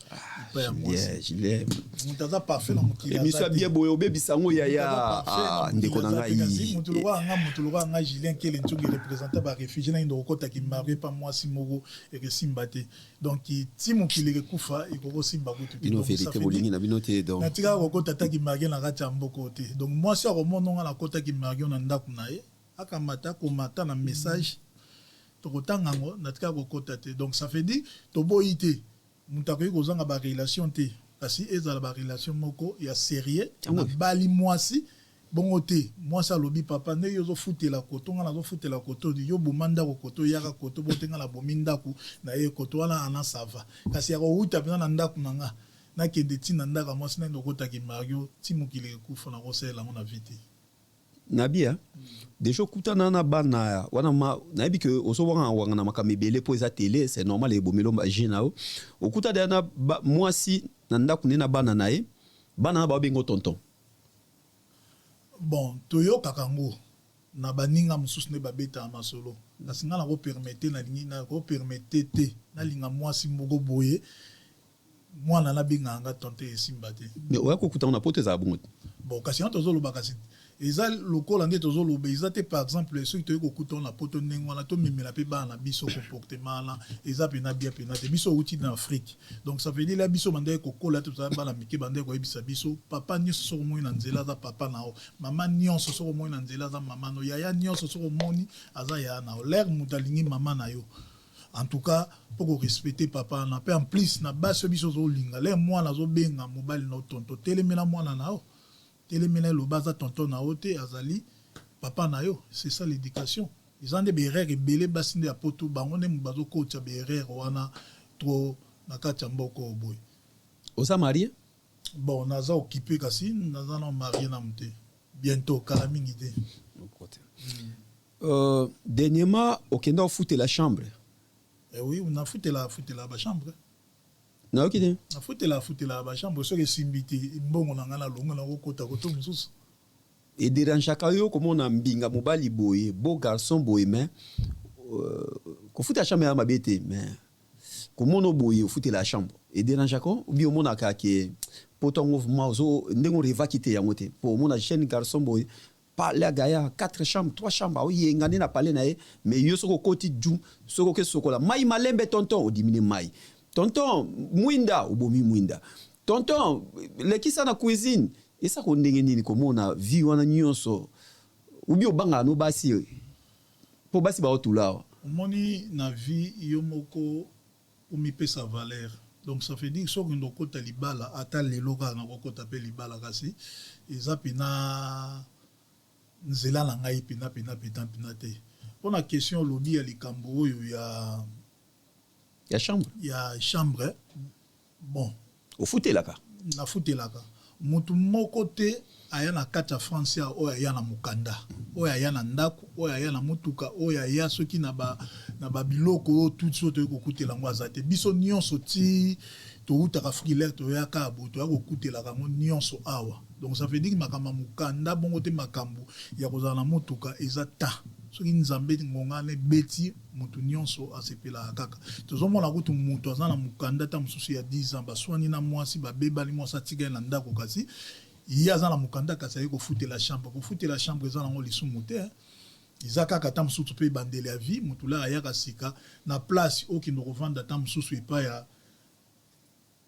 pa ya mwasi Julien mutaza parfait na mukila émission bien boye obebi sango yaya ndeko na ngai mutuluka nga Julien kele ntungi représenter ba réfugié na ndo kota ki Mario pa mwasi moko et simba te donc ti mukili kufa ikoko simba kutu bino vérité bolingi na bino te donc na tika kota ta ki Mario na kati ya mboko te donc mwasi akomononga na kota ki Mario na ndaku na ye akamata komata na message tokotangango natika kokota te donc ça fait dire toboyi te mutakoyi kozanga ba relation te kasi ezala ba relation moko ya sérieux na bali mwasi bongo te mwasi alobi papa nde yo zo futela koto nga nazo futela koto yo bomanda ko koto yaka koto botenga la bomindaku na ye koto wana ana sava kasi ya ko pena na ndaku nanga na kende tina ndaka mwasi na ndokota ki Mario timukile kufa na kosela ngona vite Nabia déjà kutana na bana wana ma nabi que oso wanga na makamebele po eza télé c'est normal e bomelo majinao okuta de na mwasi na ndaku na bana nae bana ba bengo tonton bon toyo kakango na baninga mususu ne babeta masolo na singa na ko permettre na lingi na ko permettre te na linga mwasi moko boye mwana na binganga tonte esimba te mais oya ko kutana na poteza bongo bon kasi on tozolo bakasi eza lokola nde tozolo be eza te par exemple ceux qui toyeko kuta na poto ndenge wana to memela pe bana biso comportement la eza pena bien pena te biso outil en Afrique donc ça veut dire la biso bande ko kola to za bana mike bande ko ebisa biso papa nyonso soko moi na nzela za papa nao mama nyonso soko moi na nzela za mama no yaya nyonso soko moni aza ya na l'air mutalingi mama na yo en tout cas pour respecter papa na pe en plus na baso biso zo linga le mwana zo benga mobali no tonto telemela mwana nao telemela lo baza tonton na ote azali papa na yo c'est ça l'éducation ils ont des berères et belé basinde apoto bango ne mubazo ko tia berère wana trop na kati mboko boy osa marié bon naza occupé kasi naza na marié na mute bientôt kala mingi te dernièrement okenda ofute la chambre eh oui on a fouté la ba chambre na okide na fouté la ba chambre so que simbiti mbongo na ngana longa na kokota koto mususu et dérange kayo comme on a mbinga mobali boye beau garçon boye mais ko futa chambre ya mabete mais comment on boye au futa la chambre et dérange ko ou bien on a ka ke poton mouvement zo ndengo reva kite ya moté pour mon jeune garçon boye parler gaya 4 chambres 3 chambres o yengani na parler na mais yo soko koti djum soko ke sokola mai malembe tonton o dimine mai tonton mwinda obomi mwinda tonton lekisa na cuisine et ça qu'on ndenge nini comme on a vie wana nyonso ou bien banga no basi po basi ba otula moni na vie yo moko umi pesa valeur donc ça fait dire so ndo kota libala ata lelo ka na kota pe libala kasi eza pina nzela na ngai pina te pona question lobby ya likambo oyo ya chambre bon au futelaka na futelaka mutu moko te aya na kati ya France ya oyo aya na mukanda oyo aya na ndaku oyo aya na mutuka oyo aya soki na ba biloko tout so to kokutela ngo azate biso nyonso ti to utaka frilaire to yaka boto ya kokutela kango nyonso awa donc ça veut dire makamba mukanda bongo te makambo ya kozala na mutuka ezata soki nzambe ngonga ne beti mutu nyonso asepela kaka tozomona kutu mutu azana mukanda ta mususu ya 10 ans baswani na mwasi babebali mwasi atika na ndako kasi il y a na mukanda kasi ayeko fouter la chambre ezana ngo lisumu te iza kaka ta mususu pe bandele ya vie mutu la ayaka sika na place okino kovanda ta mususu epa ya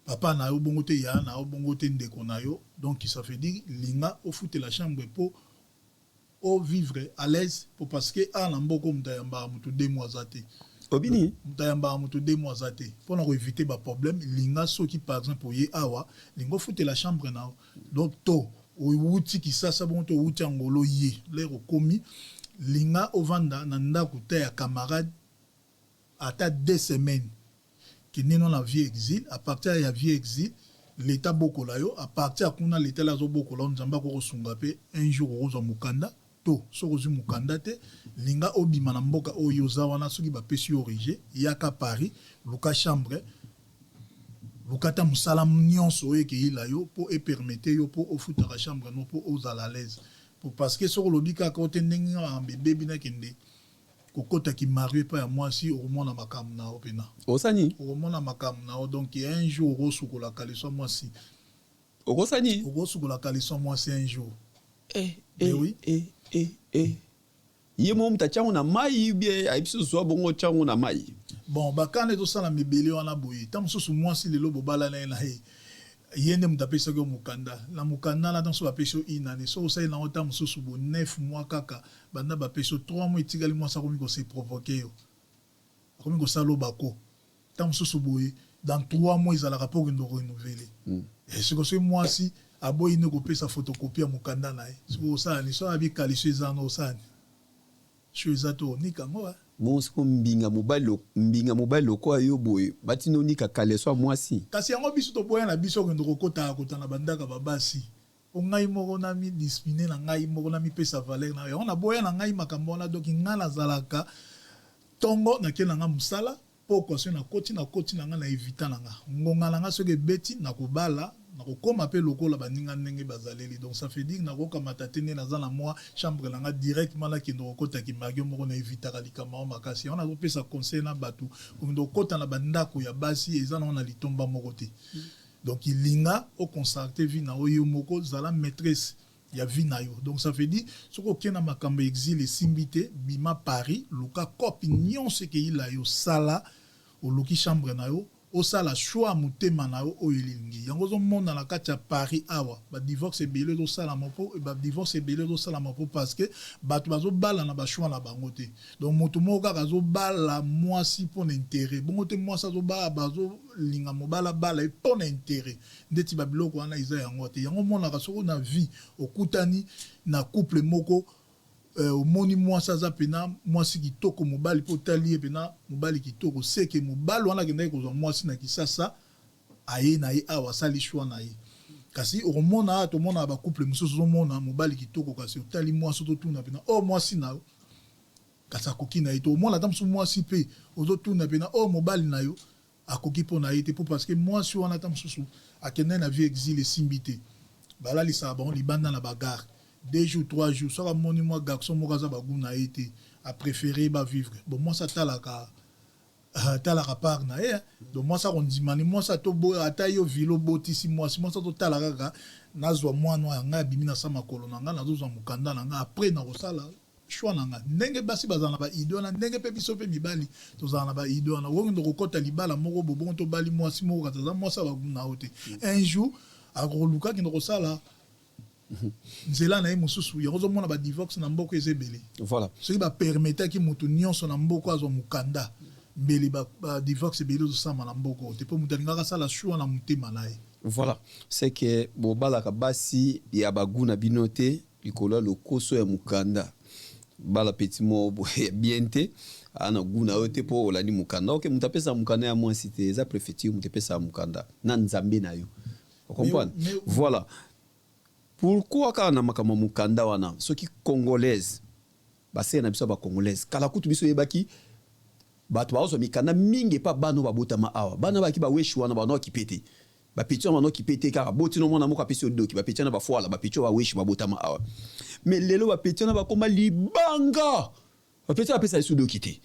papa na yo bongo te ya na yo bongo te ndeko na yo donc ça fait dire linga au fouter la chambre pour au vivre à l'aise pour parce que na mboko mutayamba mutu 2 mois zate obini mutayamba mutu 2 mois zate pour éviter ba problème linga soki par exemple ye awa lingo fouter la chambre na donc to outi ki sasa bon to outi ngolo ye lero komi linga ovanda na ndako te ya camarade ata 2 semaines qui nino na vie exil à partir ya vie exil l'état bokola yo à partir kuna l'état la zo bokola nzamba ko sunga pe un jour ozo mukanda to sokozu mukanda te linga obima na mboka oyo zawana soki ba pesi origine yaka Paris luka chambre lukata musala nyonso oyo ke ila yo po e permettre yo po ofuta la chambre no po oza à l'aise pour parce que soko lobika ko tendinga bébé bina kende kokota ki marié pa ya mwasi okomona makambo na yo pena osani okomona makambo na yo donc un jour okosukola kaliso mwasi okosani okosukola kaliso mwasi un jour oui ye mo mutachangu na mai bie aibiso zwa bongo changu na mai bon bakane tosala mibele wana boye ta mosusu mwasi lelo bobala na ye na ye yende mutapesa ko mukanda la mukanda la danso bapesho inane so osali na ota mosusu bo 9 mois kaka banda bapesho 3 mois itigali mwasa komi ko se provoquer yo komi ko salo bako ta mosusu boye dans 3 mois izala rapport ndo renouveler et ce que ce mwasi aboyi ne ko pesa photocopie ya mukanda na ye so osala ni so abi kalisho ezana osani shoizato ni kango monsiko mbinga mobali loko ayo boye batino nika kaleso mwasi kasi yango biso to boya na biso ko ndoko kota na bandaka babasi o ngai moko na mi discipline na ngai moko na mi pesa valeur na yo na boya na ngai makambo na donc ngala zalaka tongo na kena nga musala poko so na koti na nga na evita na nga ngonga na nga soke beti na kobala na kokoma pe lokola baninga ndenge bazaleli donc ça fait dire na kokamata tene na za na moi chambre na nga directement na kendo kokota ki magio moko na evita kalikama makasi on a pesa conseil na batu ndo kota na bandako ya basi eza na litomba moko te donc ilinga o consacrer vie na oyo moko zala maîtresse ya vie na yo donc ça fait dire soko kena makambo exil simbité bima Paris luka copinion ce que il a yo sala o loki chambre na yo osala choix mutema na yo oyelingi yango zo mona na kati ya Paris awa ba divorce ebele do sala mopo ba divorce ebele do sala mopo parce que batu bazo bala na ba choix na bango te donc moto moko kaka zo bala mwasi pour intérêt bongo te mwasi zo bala bazo linga mobala bala et pour intérêt ndeti ba biloko wana iza yango te yango mona ka soko na vie okutani na couple moko omoni mwasi aza pena mwasi kitoko mobali po talie pena mobali kitoko seke mobali wana kendaki kozwa mwasi na kisasa aye na ye awa asali shwa na ye kasi okomona tomona ba couple mosusu ozomona mobali kitoko kasi otali mwasi ototuna pena mwasi na yo kasi akoki na ye to omona ata mosusu mwasi mpe ozotuna pena mobali na yo akoki mpo na ye te po parce que mwasi wana ata mosusu akendaki na vie exil esimbi te balalisaka bango libanda na bagare 2 jours 3 jours ça moni moi garçon mo kaza baguna été a préféré ba vivre bon moi ça talaka part na donc moi ça on dit mani moi ça to bo ata yo vilo botisi moi ça to talaka ka nazwa moi no nga bimina sa makolo na nga nazwa mukanda na nga après na kosala choix na nga ndenge basi bazana ba idona ndenge pe biso pe mibali to zana ba idona wo ndo kokota libala moko bobon to bali moi si moko kaza moi ça baguna ote un jour agoluka ki ndo kosala nzela na ye mosusu yango ozomona ba divorce na mboko ezebele voilà soki bapermetaki moto nyonso na mboko azwa mokanda mbeli ba divorce ebele ozosama na mboko te mpo moto alingaka asala shua na motema na ye voilà c'est que bobalaka basi ya baguna bino te likolo ya lokoso ya mokanda bala petit mo bien te ana guna oyo te mpo olandi mokanda oke moto apesa mokanda ya mwasi te eza préfecture moto apesa mokanda na nzambe na yo okomprendre voilà. Pourquoi quand on a makama mukanda wana soki congolaise basé na biso ba congolaise kala kutu biso yebaki bato bazo mikanda mingi pa bano babotama awa bana baki ba weshi wana bano kipete ba petio bano kipete ka boti no mona moka pesi doki ba petio na ba foala ba petio ba weshi babotama awa mais lelo ba petio na ba koma libanga ba petio ba pesa isu doki te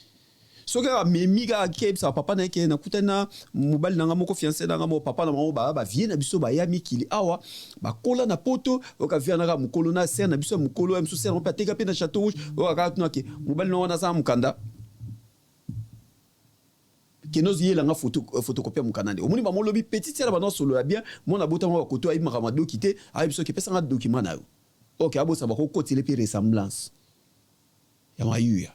soki memi ka kebisa papa na yeke na kutana mobali nanga moko fiancé nanga mo papa na mama ba vie na biso ba ya mikili awa ba kola na poto oka via na mukolo na ser na biso mukolo mso ser on pa teka pe na château rouge oka tuna ke mobali no wana sa mukanda kenozi yela nga photocopie mukanda omoni ba molobi petit sera ba no solo la bien mona bota mo koto ayi makamado kité ayi biso ke pesa nga document na yo OK abo sa ba ko kotile pe ressemblance ya mayuya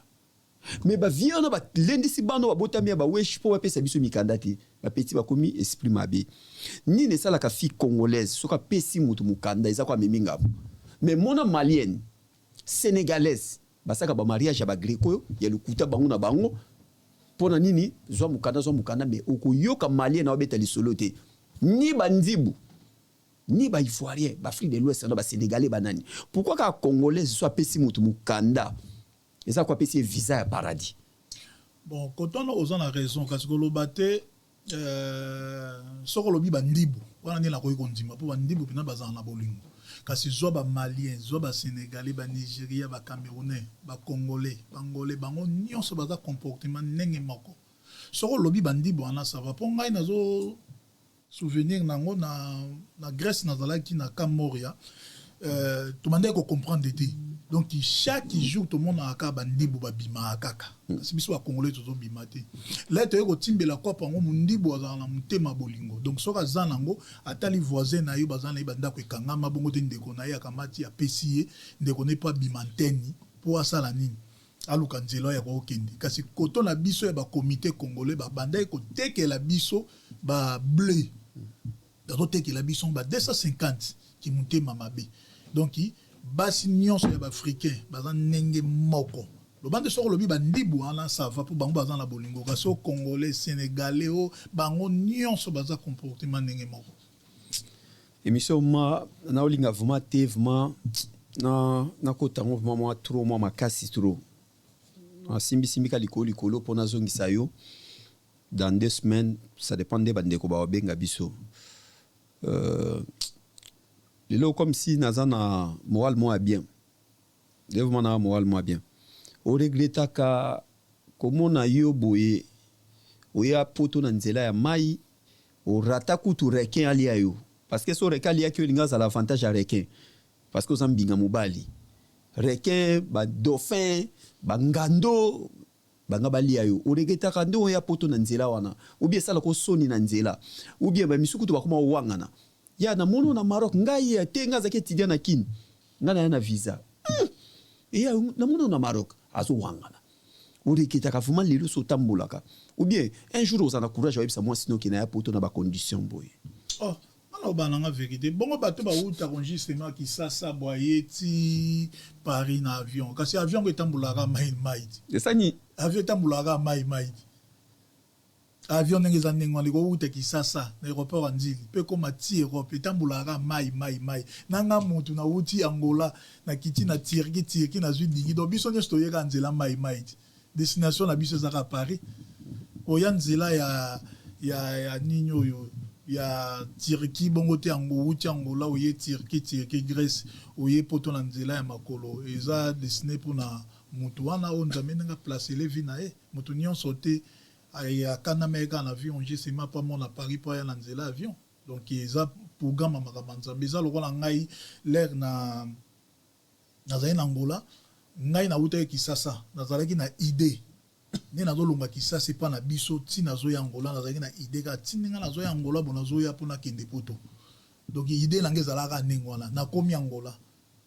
mais ba viana ba lendi si bano ba botami ba wesh po ba pesa biso mikanda te ba petit ba komi esprit mabe ni ne sala ka fille congolaise soka pesi mutu mukanda eza kwa meminga mais mona malienne sénégalaise ba saka ba mariage ba greco ya lukuta bango na bango pona nini zwa mukanda mais okoyoka malien na obeta lisolo te ni bandibu ni ba ivoirien ba Afrique de l'Ouest na ba sénégalais banani pourquoi ka congolaise soit pesi mutu mukanda et ça quoi pesi visa ya paradis bon quand on a raison parce que le baté soko lobi bandibu wana ni la koyi kondima po bandibu pina bazana na bolingo kasi zwa ba malien zwa ba sénégalais ba nigéria ba camerounais ba congolais bangolais bango nyonso baza comportement ndenge moko soko lobi bandibo wana ça va po ngai nazo souvenir nango na Grèce nazalaki na Camp Moria tout monde ko comprendre te donc chaque jour tout le monde a ka bandibo ba bima kaka kasi biso ba congolais tozo bima te là to ko timbela kwa pango mundibo azala mutema bolingo donc soka zanango atali voisin na yo bazana ibanda ko kangama bongo te ndeko na ya kamati ya pesier ndeko ne pas bimanteni pour asala nini aluka nzelo ya ko kende kasi koto na biso ya ba comité congolais ba banda ko tekela biso ba bleu dato tekela biso ba 250 ki mutema mabe donc basi nyonso ya baafricain baza ndenge moko lobande soko lobi bandibu wana sava po bango baza na bolingo kasi o congolais sénégalais o bango nyonso baza comportement ndenge moko émission ma na olinga vraiment te vraiment na kotango vraiment moi trop moi makasi trop simbi ka likolo pona zongisa yo dans 2 semaines ça dépend de bandeko ba benga biso lelo comme si nazana moral moi bien devant na moral moi bien o regreta ka komona yo boye oya poto na nzela ya mai o rata kutu requin ali ayo parce que so requin ali akyo linga za l'avantage à requin parce que osambinga mobali requin ba dauphin ba ngando banga bali ayo o regreta ka ndo ya poto na nzela wana ou bien sala ko soni na nzela ou bien ba misukutu ba kuma wangana ya na mono na Maroc ngai ya tenga zake tidia na kin ngana na visa ya na mono na Maroc azo wangana uri kitaka fuma lelo so tambulaka ou bien un jour osana courage wa bisa moi sino kina ya poto na ba condition boy oh mana bananga vérité bongo bato ba uta enregistrement ki sasa boyeti Paris na avion kasi avion ko tambulaka mai esani avion tambulaka mai avion ndenge za ndenge liko uta Kisasa na aéroport Anzili pe koma ti Europe etambulaka mai nanga mutu na uti Angola na kiti na Turquie na Zudingi do biso nyo stoyeka nzela mai destination na biso za Paris oya nzela ya ninyo yo ya Turquie bongo te uti Angola oye Turquie Grèce oye poto na nzela ya makolo eza destiné pour na mutu wana o nzambe nga placer les vie na mutu nyonso te ya kanameka na avion je ma pas mon à Paris pour aller dans l'avion donc ils a programme makamanza beza lokola ngai l'air na zaina Angola ngai na uta Kisasa nazalaki na idée ni nazolonga Kisasa pas na biso ti nazo ya Angola nazalaki na idée ka tininga nazo ya Angola bona zo ya pona kende poto donc idée na ngezalaka ningwana na komi Angola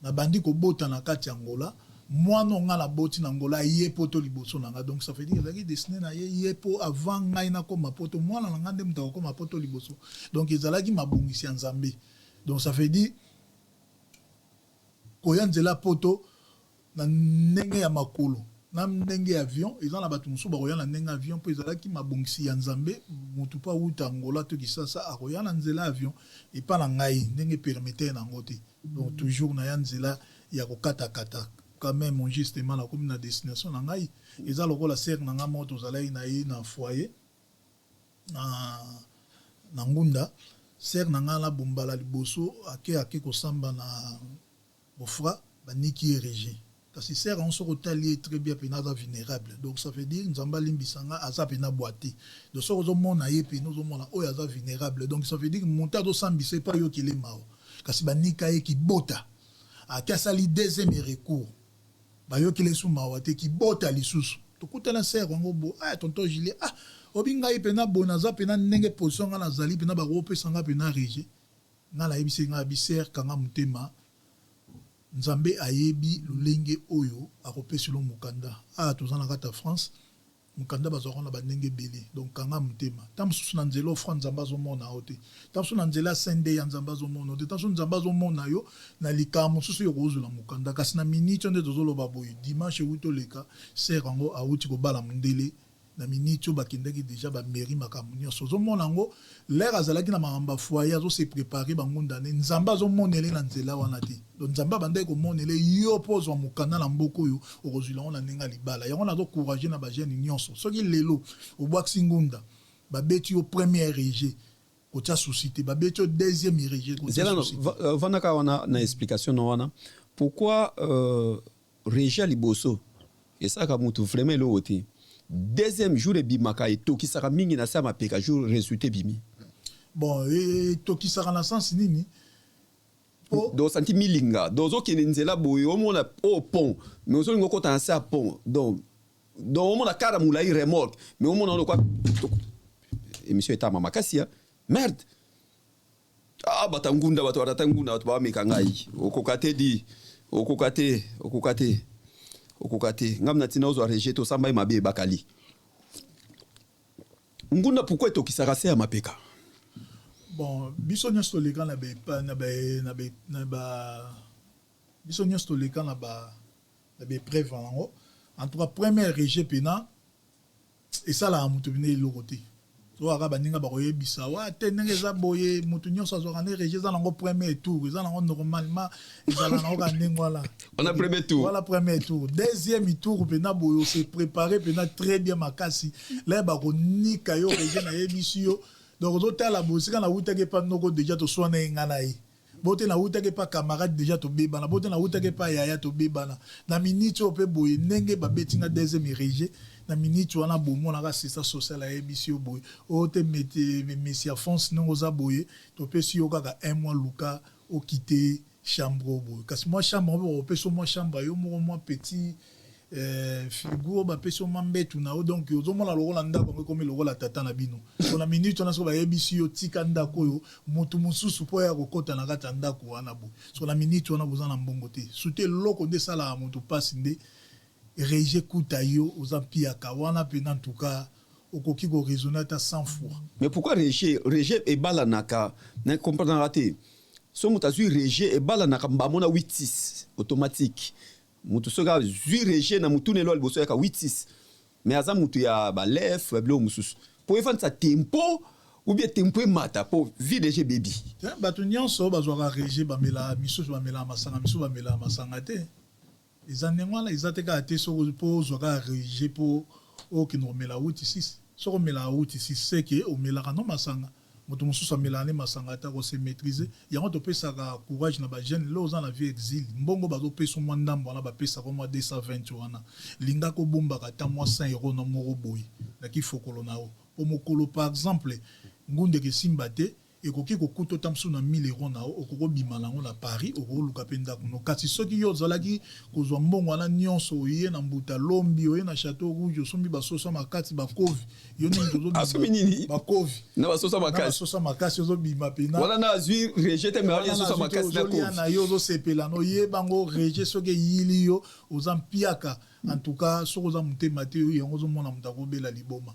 na bandi ko bota na kati Angola moi non nga la boti na Angola yé poto liboso nanga donc ça veut dire que destiné na yé po avant ngai na ko mapoto moi na nga ndem ta ko mapoto liboso donc ezalaki mabongisi ya Nzambe donc ça veut dire ko yanzela poto na ndenge ya makolo na ndenge avion ils ont la batu musu ba ko yana ndenge avion po ezalaki mabongisi ya Nzambe mutu pa uta Angola to Kisasa a ko yana nzela avion et pas na ngai ndenge permettre na ngote donc toujours na yanzela ya ko kata quand même mon justement la comme na destination na ngai eza lokola ser na nga moto zalai na foyer na ngunda ser na nga la bombala liboso ake ko samba na bofra baniki érigé kasi ser on se retali très bien pena vulnérable donc ça veut dire nzamba limbisanga aza pena boité de so zo mona yepe no zo mona o aza vulnérable donc ça veut dire monta do sambise pas yo kile mao kasi banika ki bota akasali deuxième recours bayo kile su mawate ki bota lisusu to kutana ser ngo bo tonton Gilet obinga ipena bonaza pena ndenge position nga nazali pena ba ko pesa nga pena rege nga la yebisi nga biser kanga mutema Nzambe ayebi lulenge oyo akopesi lo mukanda tozana kata France mukanda bazokona bandenge belé donc kanga mutema tamsusu na nzelo France Nzamba zo mona ote tamsusu na nzela sende ya Nzamba zo mona ote tamsusu Nzamba zo mona yo na likamu susu yo kozula mukanda kasi na minute nde tozolo baboyi dimanche wuto leka serango awuti ko bala mundele na minute yo bakendaki déjà ba mairie makamu nyonso zo mona ngo l'air azalaki na mamba foyer zo se préparer bangunda ne Nzamba zo monele na nzela wana te donc Nzamba bandai ko monele yo pozo mukanda na mboko yo okozula ona nenga libala yango na zo courager na ba jeune nyonso soki lelo o boxi ngunda ba beti yo premier RG kotia société ba beto deuxième régie kotia société vanaka wana na explication no wana pourquoi régie liboso et ça ka mutu vraiment le oti deuxième jour e bimaka et to ki saka mingi na sama peka jour résultat bimi bon et to ki saka na sens nini do santi milinga dozo ki nzela boyo omona au pont mais ozo ngoko tansa pont donc omona kara mulai remorque mais omona lo kwa émission eta mama kasia merde batangunda bato batatangunda bato bameka ngai okokate ngamna tina ozo rejeter to samba mabe bakali ngunda pourquoi etokisaka se ya mapeka bon biso nyonso toleka biso nyonso toleka na baépreuve yango en tout cas première régie pena esalaka moto bina eloko te so aka baninga bakoyebisa wa te ndenge eza boye moto nyonso azwaka nde régie eza nango premier tour eza nango normalement ezala nango ka ndenge wana wana premier tour voilà premier tour deuxième tour pena boye se préparer pena très bien makasi là bakonika yo régie na yebisi yo donc ozotala bosika na wutaki pa noko déjà toswana yenga na ye bote na wutaki pa camarade déjà tobebana bote na wutaki pa yaya tobebana na minute ope boye ndenge babetinga deuxième régie na minute wana bomonaka sisa social ayebisi yo boye ote mesi afonce ndenge oza boye topesi yo kaka un mois luka okite chambre boye kasi mwa chambre ope opesi mwa chambre yo moko mwa petit figure bapesi oma mbetu na yo donc ozomona lokola ndako yango ekomi lokola tata na bino so na minute wana soki bayebisi yo tika ndako oyo motu mosusu mpo ya kokota na kati ya ndako wana boye so na minute wana boza na mbongo te sute eloko nde esalaka motu mpasi nde régie kuta yo oza mpiaka wana mpena en tout cas okoki koraisonne ata 100 fois mais pourquoi régie ebalanaka na comprendre te so moto azwi régie ebalanaka mbamona 8-6 automatique mutu soka zui régie na mutu nelo liboso yaka 8-6 mais aza mutu ya balef bilo mususu po efantisa tempo ou bien tempo emata po vie DG baby bato nyonso bazwaka régie bamela misusu bamela masanga misusu bamela masanga te eza ndenge wana eza te kaka te soko po ozwaka régie po okende komela 8-6 soko omela 8-6 seke omelaka no masanga moto mosusu amelaka nde masanga ata kose maîtrise yango topesaka courage na bajeune lelo oza na vie exil mbongo bazopesa mwa ndambo wana bapesaka mwa 220 wana linga kobombaka ata mwa 100 euro na moko boye naki fokolo na yo po mokolo par exemple ngundeke esimba te ekoki kokuta ota mosusu na 1000 euro na yo okokobima nango na Paris okoluka mpe ndako no kasi soki yo ozalaki kozwa mbongo wana nyonso oye na mbuta lombi oye na Château Rouge osombi basoso makati bakovi yo nini bakovi na basoso makasi basoso makasi ozobima pena wala na azwi régie te mais wala soso makasi na kovi na yo ozosepela no yebango régie soki yili yo oza mpiaka en tout cas soki oza motema te yango ozomona moto akobela liboma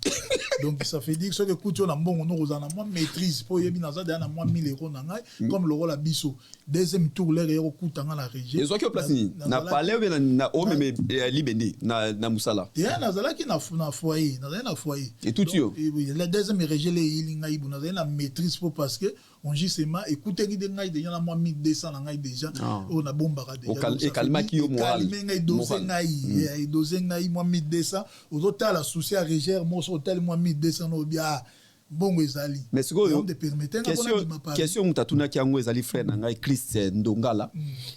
donc ça fait dire soki ekuti yo na mbongo no kozala na mwa maîtrise po oyebi naza deya na mwa 1000 euro na ngai comme lokola biso deuxième tour lere ya kokutanga na régie ezwaki yo place nini na palais ou bien na omeme libende na musala te nazalaki na foyer nazali na foyer etuti yo la deuxième régie le eyili ngai bo nazali na maîtrise po parce que enregistrement ekutaki de ngai deja na mwa 1200 na ngai deja oyo nabombaka deja ekalimaki yo morakalime ngai dose ngai mwa 1200 ozotala souci ya régère moso otali mwa 1200 no bia bongo ezali mais sikoyo question moto atunaki yango ezali frère na ngai Christ Ndongala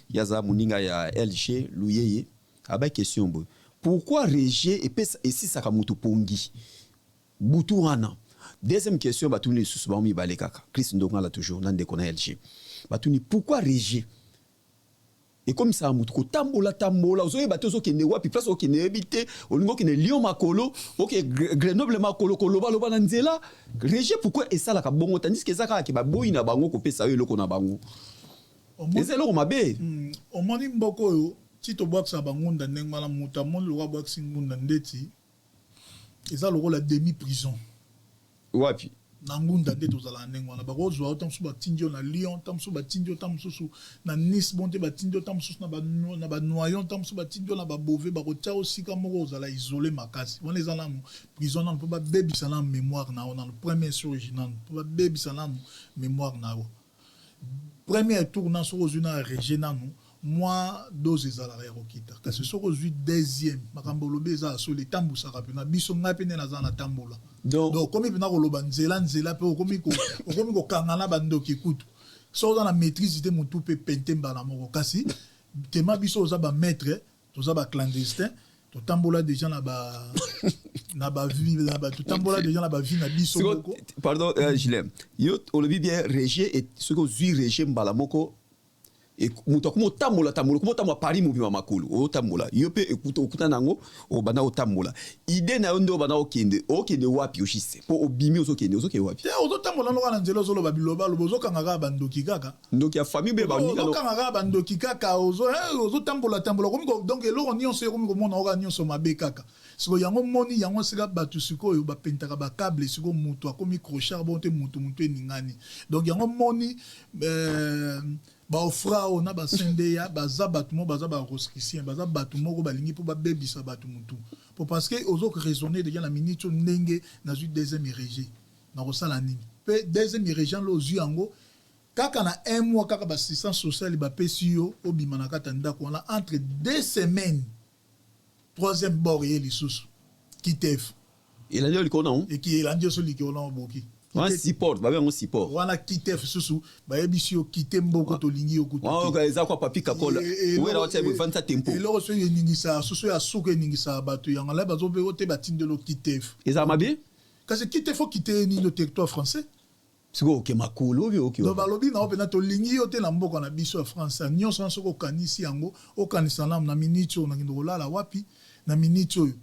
yaza moninga ya LG Luyeye aba question boye pourquoi régie esisaka moto pongi butu wana deuxième question batuni lisusu bamibale kaka Christ Ndongala toujours na ndeko na LG batuni pourquoi régie ekomisaka motu kotambola ozoyeba te ozokende wapi place okende yebi te olingi okende Lyon makolo oke Grenoble makolo kolobaloba na nzela régie pourquoi esalaka bongo tandis que eza kaka ke baboyi na bango kopesa yo eloko na bango eza eloko mabe omoni mboka oyo ti tobwakisa bangunda ndenge wana moto amoni lokwa bwakisi ngunda ndeti eza lokola demi prison wapi na ngunda nde tozala ndenge wana bakozwa yo tamosusu batindi yo na Lyon tamosusu batindi yo tamosusu na Nice bonte batindi yo tamosusu na banoyon tamosusu batindi yo na babove bakotia osika moko ozala isolé makasi wana eza nanu prison nanu mpo babebisa nanu mémoire na yo nanu premier surgi nanu mpo babebisa nanu mémoire na yo premier tour na soki ozwi na régie nanu moi dose ezalaka ya kokita kasi soki ozwi deuxième makambo olobi eza asoli etambusaka mpena biso ngai mpe nde naza na tambola donc okomi mpena koloba nzela mpe okomi kokangana bandoki kutu so oza na maîtrise te motu mpe pente mbala moko kasi tema biso oza bamaître toza baclandestin totambola déjà totambola déjà na bavie na biso moko pardon Gilles yo olobi bien régie et soki ozwi régie mbala moko moto akoma otambola koma otambola Paris mobima makulu otambola yo mpe okuta nango obanda otambola ide na yo nde obanda okende wapi oshise mpo obimi ozokende wapi te ozotambola noka na nzela ozoloba biloba loba ozokanga kaka bandoki kaka ndoki ya famille mpe ozokanga kaka bandoki kaka ozotambola donc eloko nyonso ekomi komona oka nyonso mabe kaka siko yango moni yango sika bato sikoyo bapentaka bakable siko moto akomi crochard bon te moto eningani donc yango moni baofrao na basendeya baza bato moko baza barosicien baza bato moko balingi mpo babebisa bato motu po parce que ozoraisonne deja na minute oyo ndenge nazwi deuxième régie nakosala nini mpe deuxième régie lo ozwi yango kaka na un mois kaka bassistance sociale bapesi yo obima na kati ya ndako wana entre 2 semaines troisième bord ye lisusu kitef elandi yo likolo nango elandi yo so likolo nango boki wana support babengo support wana kitef susu bayebisi yo kite mboko tolingi yo kutu eza kwa papi kakola wera watia bevandisa tempo eloko so eningisaka susu ya suka eningisaka bato yango la bazobe te batindelo kitef ezala mabe kasi kitef okite nini le territoire français siko oke makolo obi oke donc balobi nango mpena tolingi yo te na mboka na biso ya france nyonso wana soki okanisi yango okanisa lamu na minute oyo nakende kolala wapi na minute oyo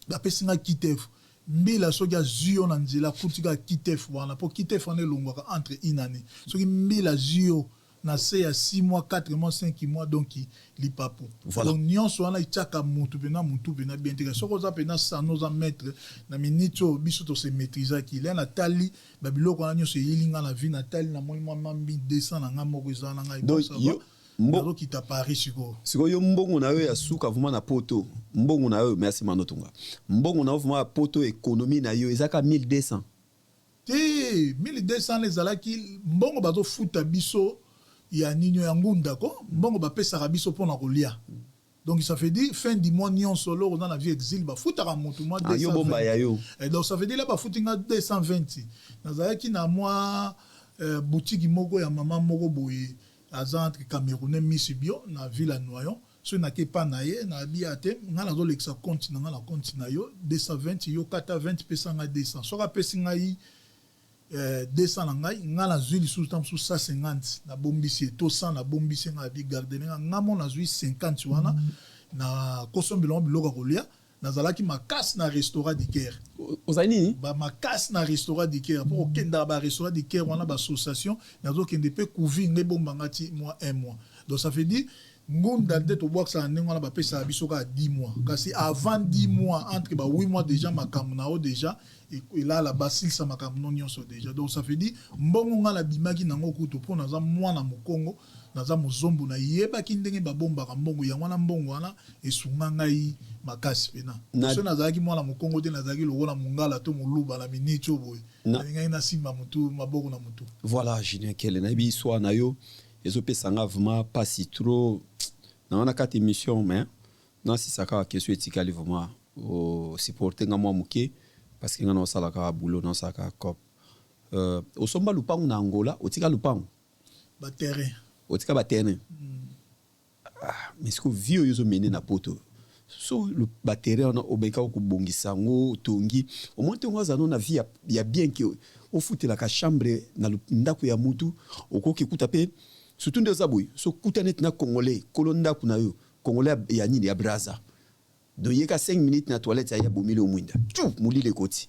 bapesi nga kitef mbila soki azwi yo na nzela kutika kitef wana mpo kitef wana elongwaka entre une année soki mbila azwi yo na se ya 6 mois 4 mois 5 mois donc lipapu donc nyonso wana etiaka mutu mpena bien te soki oza mpena sano oza maître na minute oyo biso tose maîtrisaki ile natali babiloko wana nyonso eyelinga na vie natali na moi mambi 200 na nga moko eza na ngai nazokita Paris sikoyo yo mbongo na yo ya suka vuma na poto mbongo na yo merci manotunga mbongo na yo vuma poto économie na yo ezaka 1200 te 1200 ezalaki mbongo bazofuta biso ya nini ya ngunda ko mbongo bapesaka biso mpona kolia donc ça fait dire fin du mois nyonso loko na vie exil bafutaka motu mois 220 et donc ça veut dire là bafutinga 220 nazalaki na moi boutique moko ya mama moko boye aza entre Camerounais Misibio na ville à Noyon so na ke pa na ye na bia te nga na zo lexa compte na nga na compte na yo 220 yo kata 20 pesa nga 200 so ka pesi nga yi 200 na ngai nga na zwi lisusu tam su 150 na bombisi to 100 na bombisi nga bi garder nga mo na zwi 50 wana na kosombelo biloko kolia nazalaki makasi na restaurant du Caire ozali ba makasi na restaurant du Caire pour okenda ba restaurant du Caire wana ba association nazo kende pe couvrir nge bombangati mois 1 mois donc ça fait dire ngunda de to box en wana ba pesa biso ka 10 mois kasi avant 10 mois entre ba 8 mois déjà makambo na o déjà et là la basil sa makambo non nyonso déjà donc ça fait dire mbongo nga la bimaki nango kuto po naza mwana mokongo naza mozombo na yebaki ndenge babombaka mbongo yango wana mbongo wana esunga ngai makasi pena so nazalaki mwana mokongo te nazalaki lokola mongala to moluba na minute oyo boye ngai nasimba mutu maboko na mutu voilà Julien Kele na yebi histoire na yo ezopesanga vraiment pas si trop na wana kati émission mais nasisaka question etikali vraiment supporter nga mwa moke parce que nga naosalaka boulot naosalaka cop osomba lupango na Angola otika lupango baterrain otika baterrain mais ce que vie oyo ezomene na poto so baterrain wana obeka okubongisa ngo tongi omonte ngo azano na vie ya bien ke ofutelaka chambre na ndako ya mutu okoki kuta pe surtout nde ozaboyi so kuta net na congolais kolo ndako na yo congolais ya nini ya braza donc yeka 5 minutes na toilette ya bomile omwinda tu mulile koti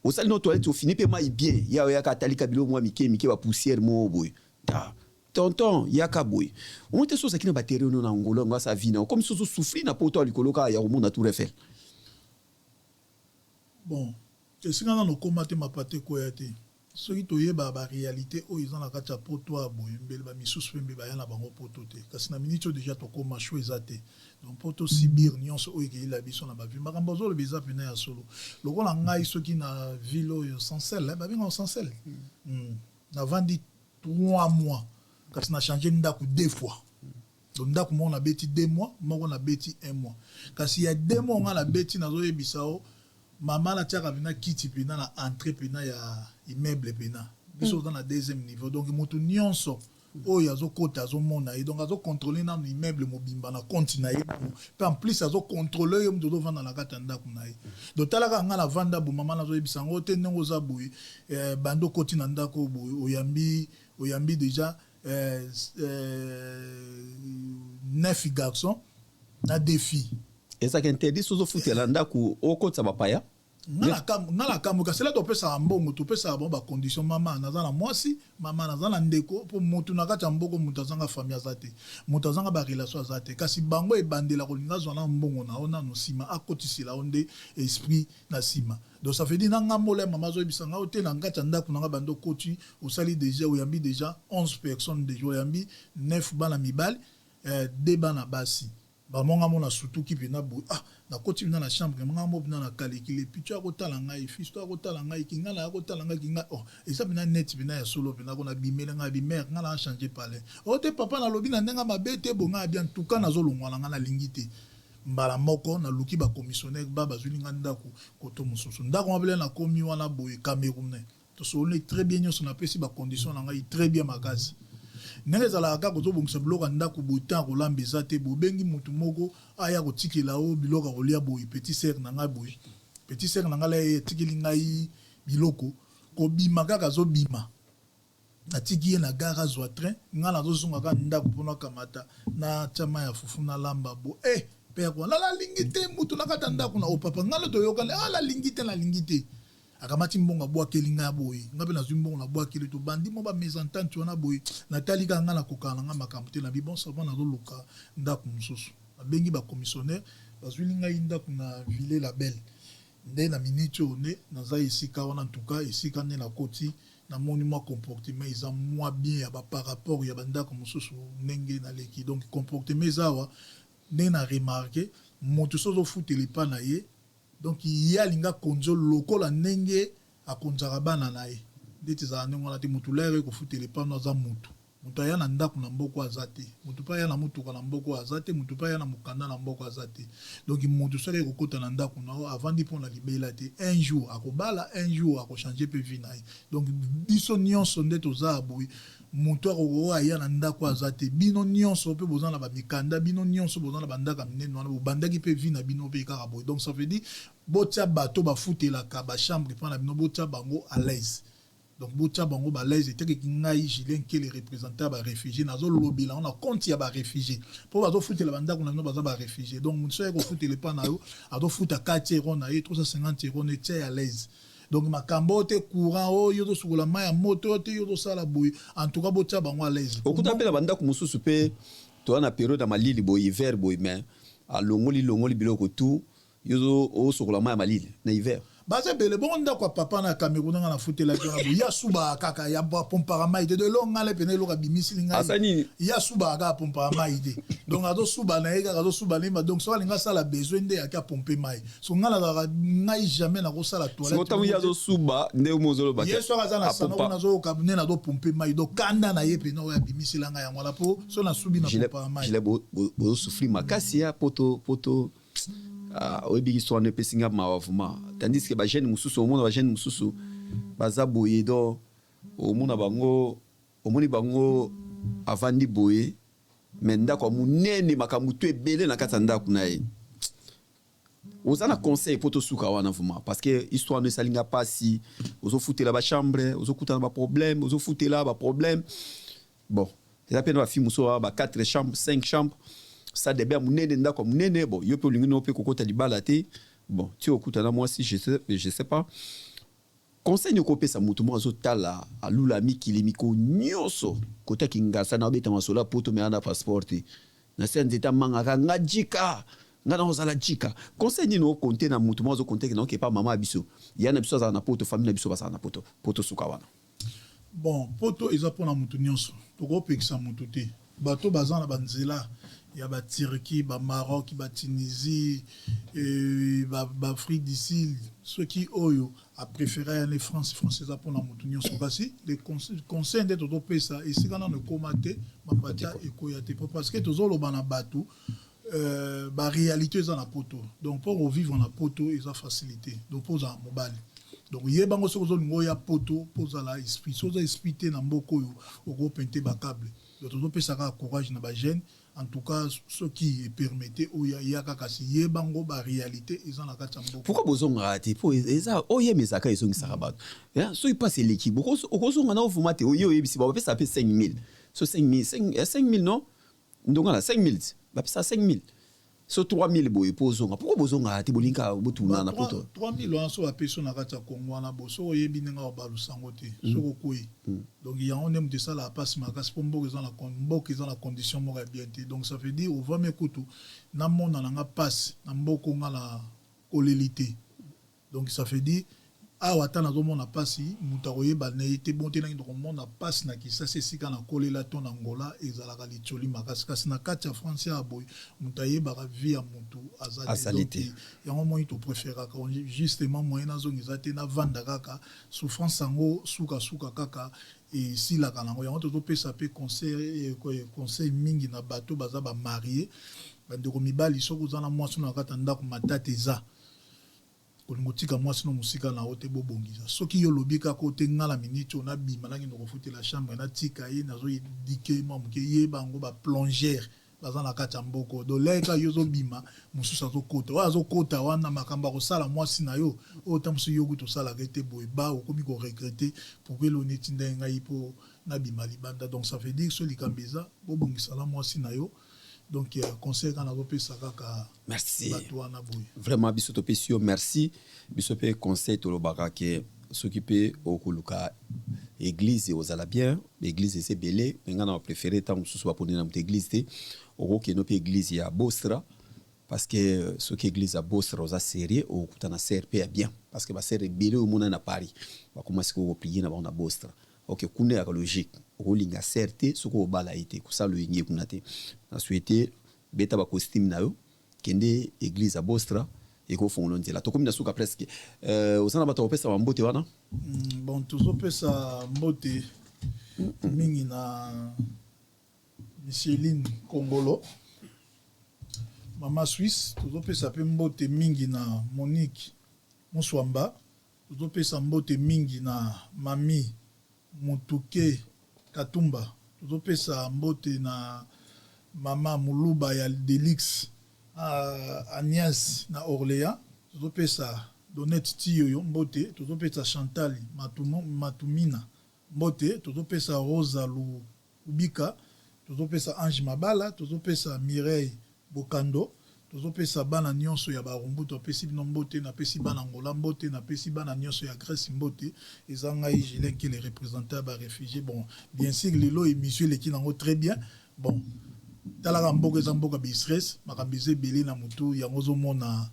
osali no toilette ofini pe mai bien ya yaka talika bilo mwa mike ba poussière mo boy ta tonton yaka boy on te so sakina batterie no na Angola nga sa vie na comme so souffrir na poto alikoloka ya omona Tour Eiffel bon singa na no komate mapate ko yate soki toyeba ba réalité oyo eza na kati ya poto ya boye mbele ba misusu mpe baya na bango poto te kasi na minute oyo déjà tokoma choix eza te donc poto sibir nyonso oyo ekeyela biso na bavi makambo ozoloba eza pena ya solo lokola ngai soki na ville oyo sansel babengaka sansel navandi 3 mois kasi na changé ndako 2 fois. Donc ndako mo na beti 2 mois, moko na beti 1 mois. Kasi il y a 2 mois on a beti na zo yebisao maman la tiaka vina kiti pena na entrée pena ya immeuble pena. Biso dans la 2e niveau. Donc mutu nyonso oyo azokota azomona ye donc azocontrôler na immeuble mobimba na compte na ye pe en plus azocontrôler yo mutu ozovanda na kati ya ndako na ye donc talaka nga na vanda bo mama nazoyebisa yango te ndenge oza boye bando okoti na ndako boye oyambi déjà 9 garçons na 2 filles ezaka interdit sozofutela ndako okotisa bapaya ngala kambo kasi la topesa mbongo topesa ba condition mama naza na mwasi mama naza na ndeko po mutu na kati ya mboko mutu azanga famille azate mutu azanga ba relation azate kasi bango ebandela kolinga zwana mbongo na ona no sima akotisila onde esprit na sima donc ça veut dire nanga mole mama zo bisanga ote na ngata ndako nanga bando koti osali déjà oyambi déjà 11 personnes déjà oyambi 9 bana mibali 2 bana basi ba monga mona surtout ki pena bo na koti na chambre monga mo na kalikile pichu akotala ngai fils to akotala ngai kinga na akotala ngai kinga esa bina net bina ya solo bina kona bimela ngai bimer nga la changer parler te papa na lobi na ndenga mabete bonga bien tout cas na zolongwa na nga na lingite mbala moko na luki ba commissionnaire baba zulinga ndako koto mususu ndako mabele na komi wana boye Camerounais to so on est très bien sur na pesi ba condition na ngai très bien magazi nenge zala ka kozo bongisa biloko ndako botan kolamba ezate bobengi mutu moko aya kotikela o biloko kolia boye petit sœur na ngai boye petit sœur na ngai etikeli ngai biloko ko bima kaka zo bima na tiki na gara zwa train ngala zo zunga ka ndako pona kamata na chama ya fufu na lamba bo père ko la lingite mutu na kata ndako na opapa ngalo to yokale la lingite akamati mbonga bwa kelinga boye ngabe na zimbonga na bwa kele to bandi mo ba mésentente wana boye natali ka ngana kokala nga makambo te na bibon savant na zoluka ndako mususu abengi ba commissionnaire bazulinga ndako na ville la belle nde na minute one na za esika wana en tout cas esika ne na koti na monument comportement ils ont moins bien ya ba par rapport ya bandako mususu ndenge na leki donc comportement zawa ne na remarquer moto sozo futeli pa na ye donc il y a linga konzo lokola ndenge akonzaka bana na ye ndeti za ndenge wana te mutu lere ko futeli pa na za mutu mutu aya na ndako na mboko azate mutu pa ya na mutu na mboko azate mutu pa ya na mukanda na mboko azate donc mutu sale ko kota na ndako na avant di pona libela te un jour akobala un jour akochanger pe vie na ye donc biso nyonso ndeto za boy mutu akoko aya na ndako azate bino nyonso pe bozana ba mikanda bino nyonso bozana bandaka minene wana bandaki pe vie na bino pe kaka boy donc ça veut dire botia bato ba futela ka ba chambre pa na bino botia bango à l'aise donc botia bango ba l'aise était que ngai Julien qui les représentants ba réfugiés nazo lobby là on a compte ya ba réfugiés pour bazo futela bandako na bino baza ba réfugiés donc mutu ko futela pa na yo ado futa 4 euros na ye 350 euros ne tia à l'aise donc makambo te courant yo to sukula maya moto te yo to sala boy en tout cas botia bango à l'aise okuta pe la bandako mususu pe to na période ya malili boy hiver boy mais a longoli biloko tout yo o sukula maya malili na hiver baza bele bon ndako papa na Cameroun na futela ki na ya suba kaka ya pompara mai de longa le pene loka bimisi linga asani ya suba ka pompara mai de donc azo suba na eka azo suba lima donc so linga sala besoin de ya pomper mai so ngala la ngai jamais na ko sala toilette so tamu ya zo suba nde mozolo ba yeso kaza na sana na zo ka ne na do pomper mai donc kanda na ye pene ya bimisi langa ya ngala po so na subi na pompara mai je bo souffrir makasi ya poto oyebi histoire ne pesinga mawavuma tandis que ba jeune mususu omona ba jeune mususu baza boye do omona bango omoni bango avandi boye mais ndako munene makambo to ebele na kata ndako na ye ozana conseil poto suka wana vuma parce que histoire ne salinga pas si ozo futela ba chambre ozo kutana ba problème ozo futela ba problème bon c'est la peine ba fille muso ba 4 chambres 5 chambres ça débère munene ndako munene bon yo pe lingino pe kokota libala te bon ti okutana moi si je sais pas conseil ne kopesa mutu mo azotala alula mikili miko nyonso kota kingasa na beta masola poto me ana passeport na senze ta manga ngajika ngana ozala jika conseil ni no compter na mutu mo azo compter que non ke pa mama biso yana biso za na poto famille na biso basa na poto suka wana bon poto eza pona mutu nyonso to ko pekisa mutu te bato bazana banzela ya ba Turquie ba Maroc ba Tunisie ba Afrique du Sud ceux qui oyo a préféré les français pour la montagne sur basi les conseils d'être au pesa et si quand on comate ma patia et koyate parce que tous les bana bateau ba réalité est dans la poto donc pour vivre en la poto ils ont facilité donc pour ça mobile donc il y a bango sur zone ngoya poto pour ça là esprit so za expliquer na mboko yo au pente ba câble donc tous pesa ka courage na ba jeune en tout cas ce qui permettait au ya kaka si ye bango ba réalité ils ont la kata mboko pourquoi bozonga raté pour eza oye mesaka ils sont sarabat so il passe l'équipe okozonga na ofumate oyo yebisi ba pesa pe 5000 so 5000 non donc là 5000 ba pesa 5000 so 3000 boy pozonga pourquoi bozonga raté bolinka botuna na poto 3000 on so apeso na kata Kongo na boso oyebi ninga ba lusango te so kokoi donc il y a on aime de ça la passe makas pour mboko ils ont la condition mora bien donc ça veut dire on va mekutu na mona nga passe na mboko nga la kolelité donc ça veut dire awa tana zo mona passe mutaroye ba na été bonté na ndo mona passe na kisa c'est sika na kolela ton Angola ezalaka litoli makas kasi na kati ya France ya boy mutaye ba vie ya mutu azalité ya mo ito préféra ka justement moyen na zo ngizate na vanda kaka souffrance sango suka kaka et si la kanango ya on to pesa pe conseil mingi na bateau baza ba marié bandeko mibali soko zana mwasi na kata ndako matata eza kolingotika mwasi no musika na ote bobongisa soki yo lobika ko te ngala minute on a bima na ngino kofuti la chambre na tika ye nazo dike mo mke ye bango ba plongeur baza na kata mboko do leka yo zo bima mususa zo kota wa zo kota wana makamba ko sala mwasi na yo o tamsu yo guto sala rete boy ba o komi ko regretter pour que l'honnêteté ndenga ipo na bima libanda donc ça veut dire so likambeza bobongisa la mwasi na yo. Donc, conseil qu'on a repris ça kaka. Merci. Vraiment, biso topesio merci. Biso pe conseil to lobaka ke s'occuper au kuluka église aux ala bien, église c'est belé, mais on a préféré tant que ce soit pour notre église té au que notre église ya Bostra parce que ce qui église à Bostra aux sérieux au kutana CRP bien parce que ba ser belé au monde na Paris. Ba commencer ko prier na ba Bostra. OK, kune ya logique. Rolinga certé ce ko bala été ko ça le yé kunate. Na souhaité beta ba costume na yo kende église à Bostra et ko fon lonzela to komi na suka presque osana bato opesa wa mbote wana bon tuzo pesa mbote mingi na Micheline Kongolo mama Suisse tuzo pesa pe mbote mingi na Monique Muswamba tuzo pesa mbote mingi na Mami Mutuke Katumba tuzo pesa mbote na Mama Muluba ya Delix Agnès na Orléans tuzo pesa Donette Tiyoyo mbote tuzo pesa Chantal Matumina mbote tuzo pesa Rosa Lubika tuzo pesa Ange Mabala tuzo pesa Mireille Bokando tuzo pesa bana nyonso ya barumbu to pesi bino mbote na pesi bana Angola mbote na pesi bana nyonso ya Grèce mbote ezanga Gilin qui les représentants ba réfugiés bon bien sûr lelo émission les qui nango très bien bon talaka mboka eza mboka bistress makambize belé na mutu yango zo mona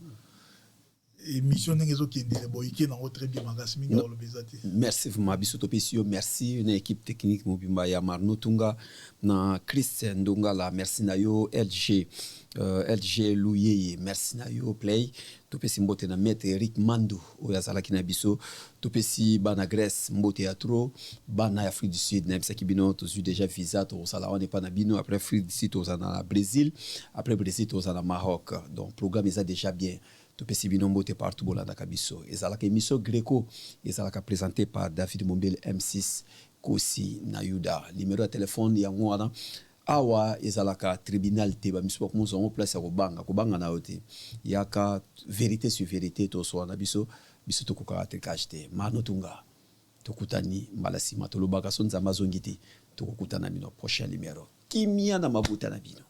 émission ndenge ezokendele boyike nango très bien makasi mingi olobeza te merci vraiment biso topesio merci une équipe technique mobimba ya Marno Tunga na Christian Ndunga la merci na yo LG Louye merci na yo play topesi mbote na maître Eric Mandu oya zalaki na biso topesi bana Grèce mbote ya trop bana Afrique du Sud na bisaki bino tozu déjà visa to sala on n'est pas na bino après Afrique du Sud to na Brésil après Brésil to na Maroc donc programme est déjà bien topesi bino mbote partout bolanda kabiso ezalaka émission Greco ezalaka présenté par David Mombele M6 Kosi na Yuda numéro de téléphone yango wana awa ezalaka tribunal te ba miso ko mo place ya kobanga na ote yaka vérité sur vérité to so na biso to ko te kajte Marno Tunga tokutani malasi matolobaka so nzamba zongiti to kokutana bino prochain numéro kimia na mabuta na bino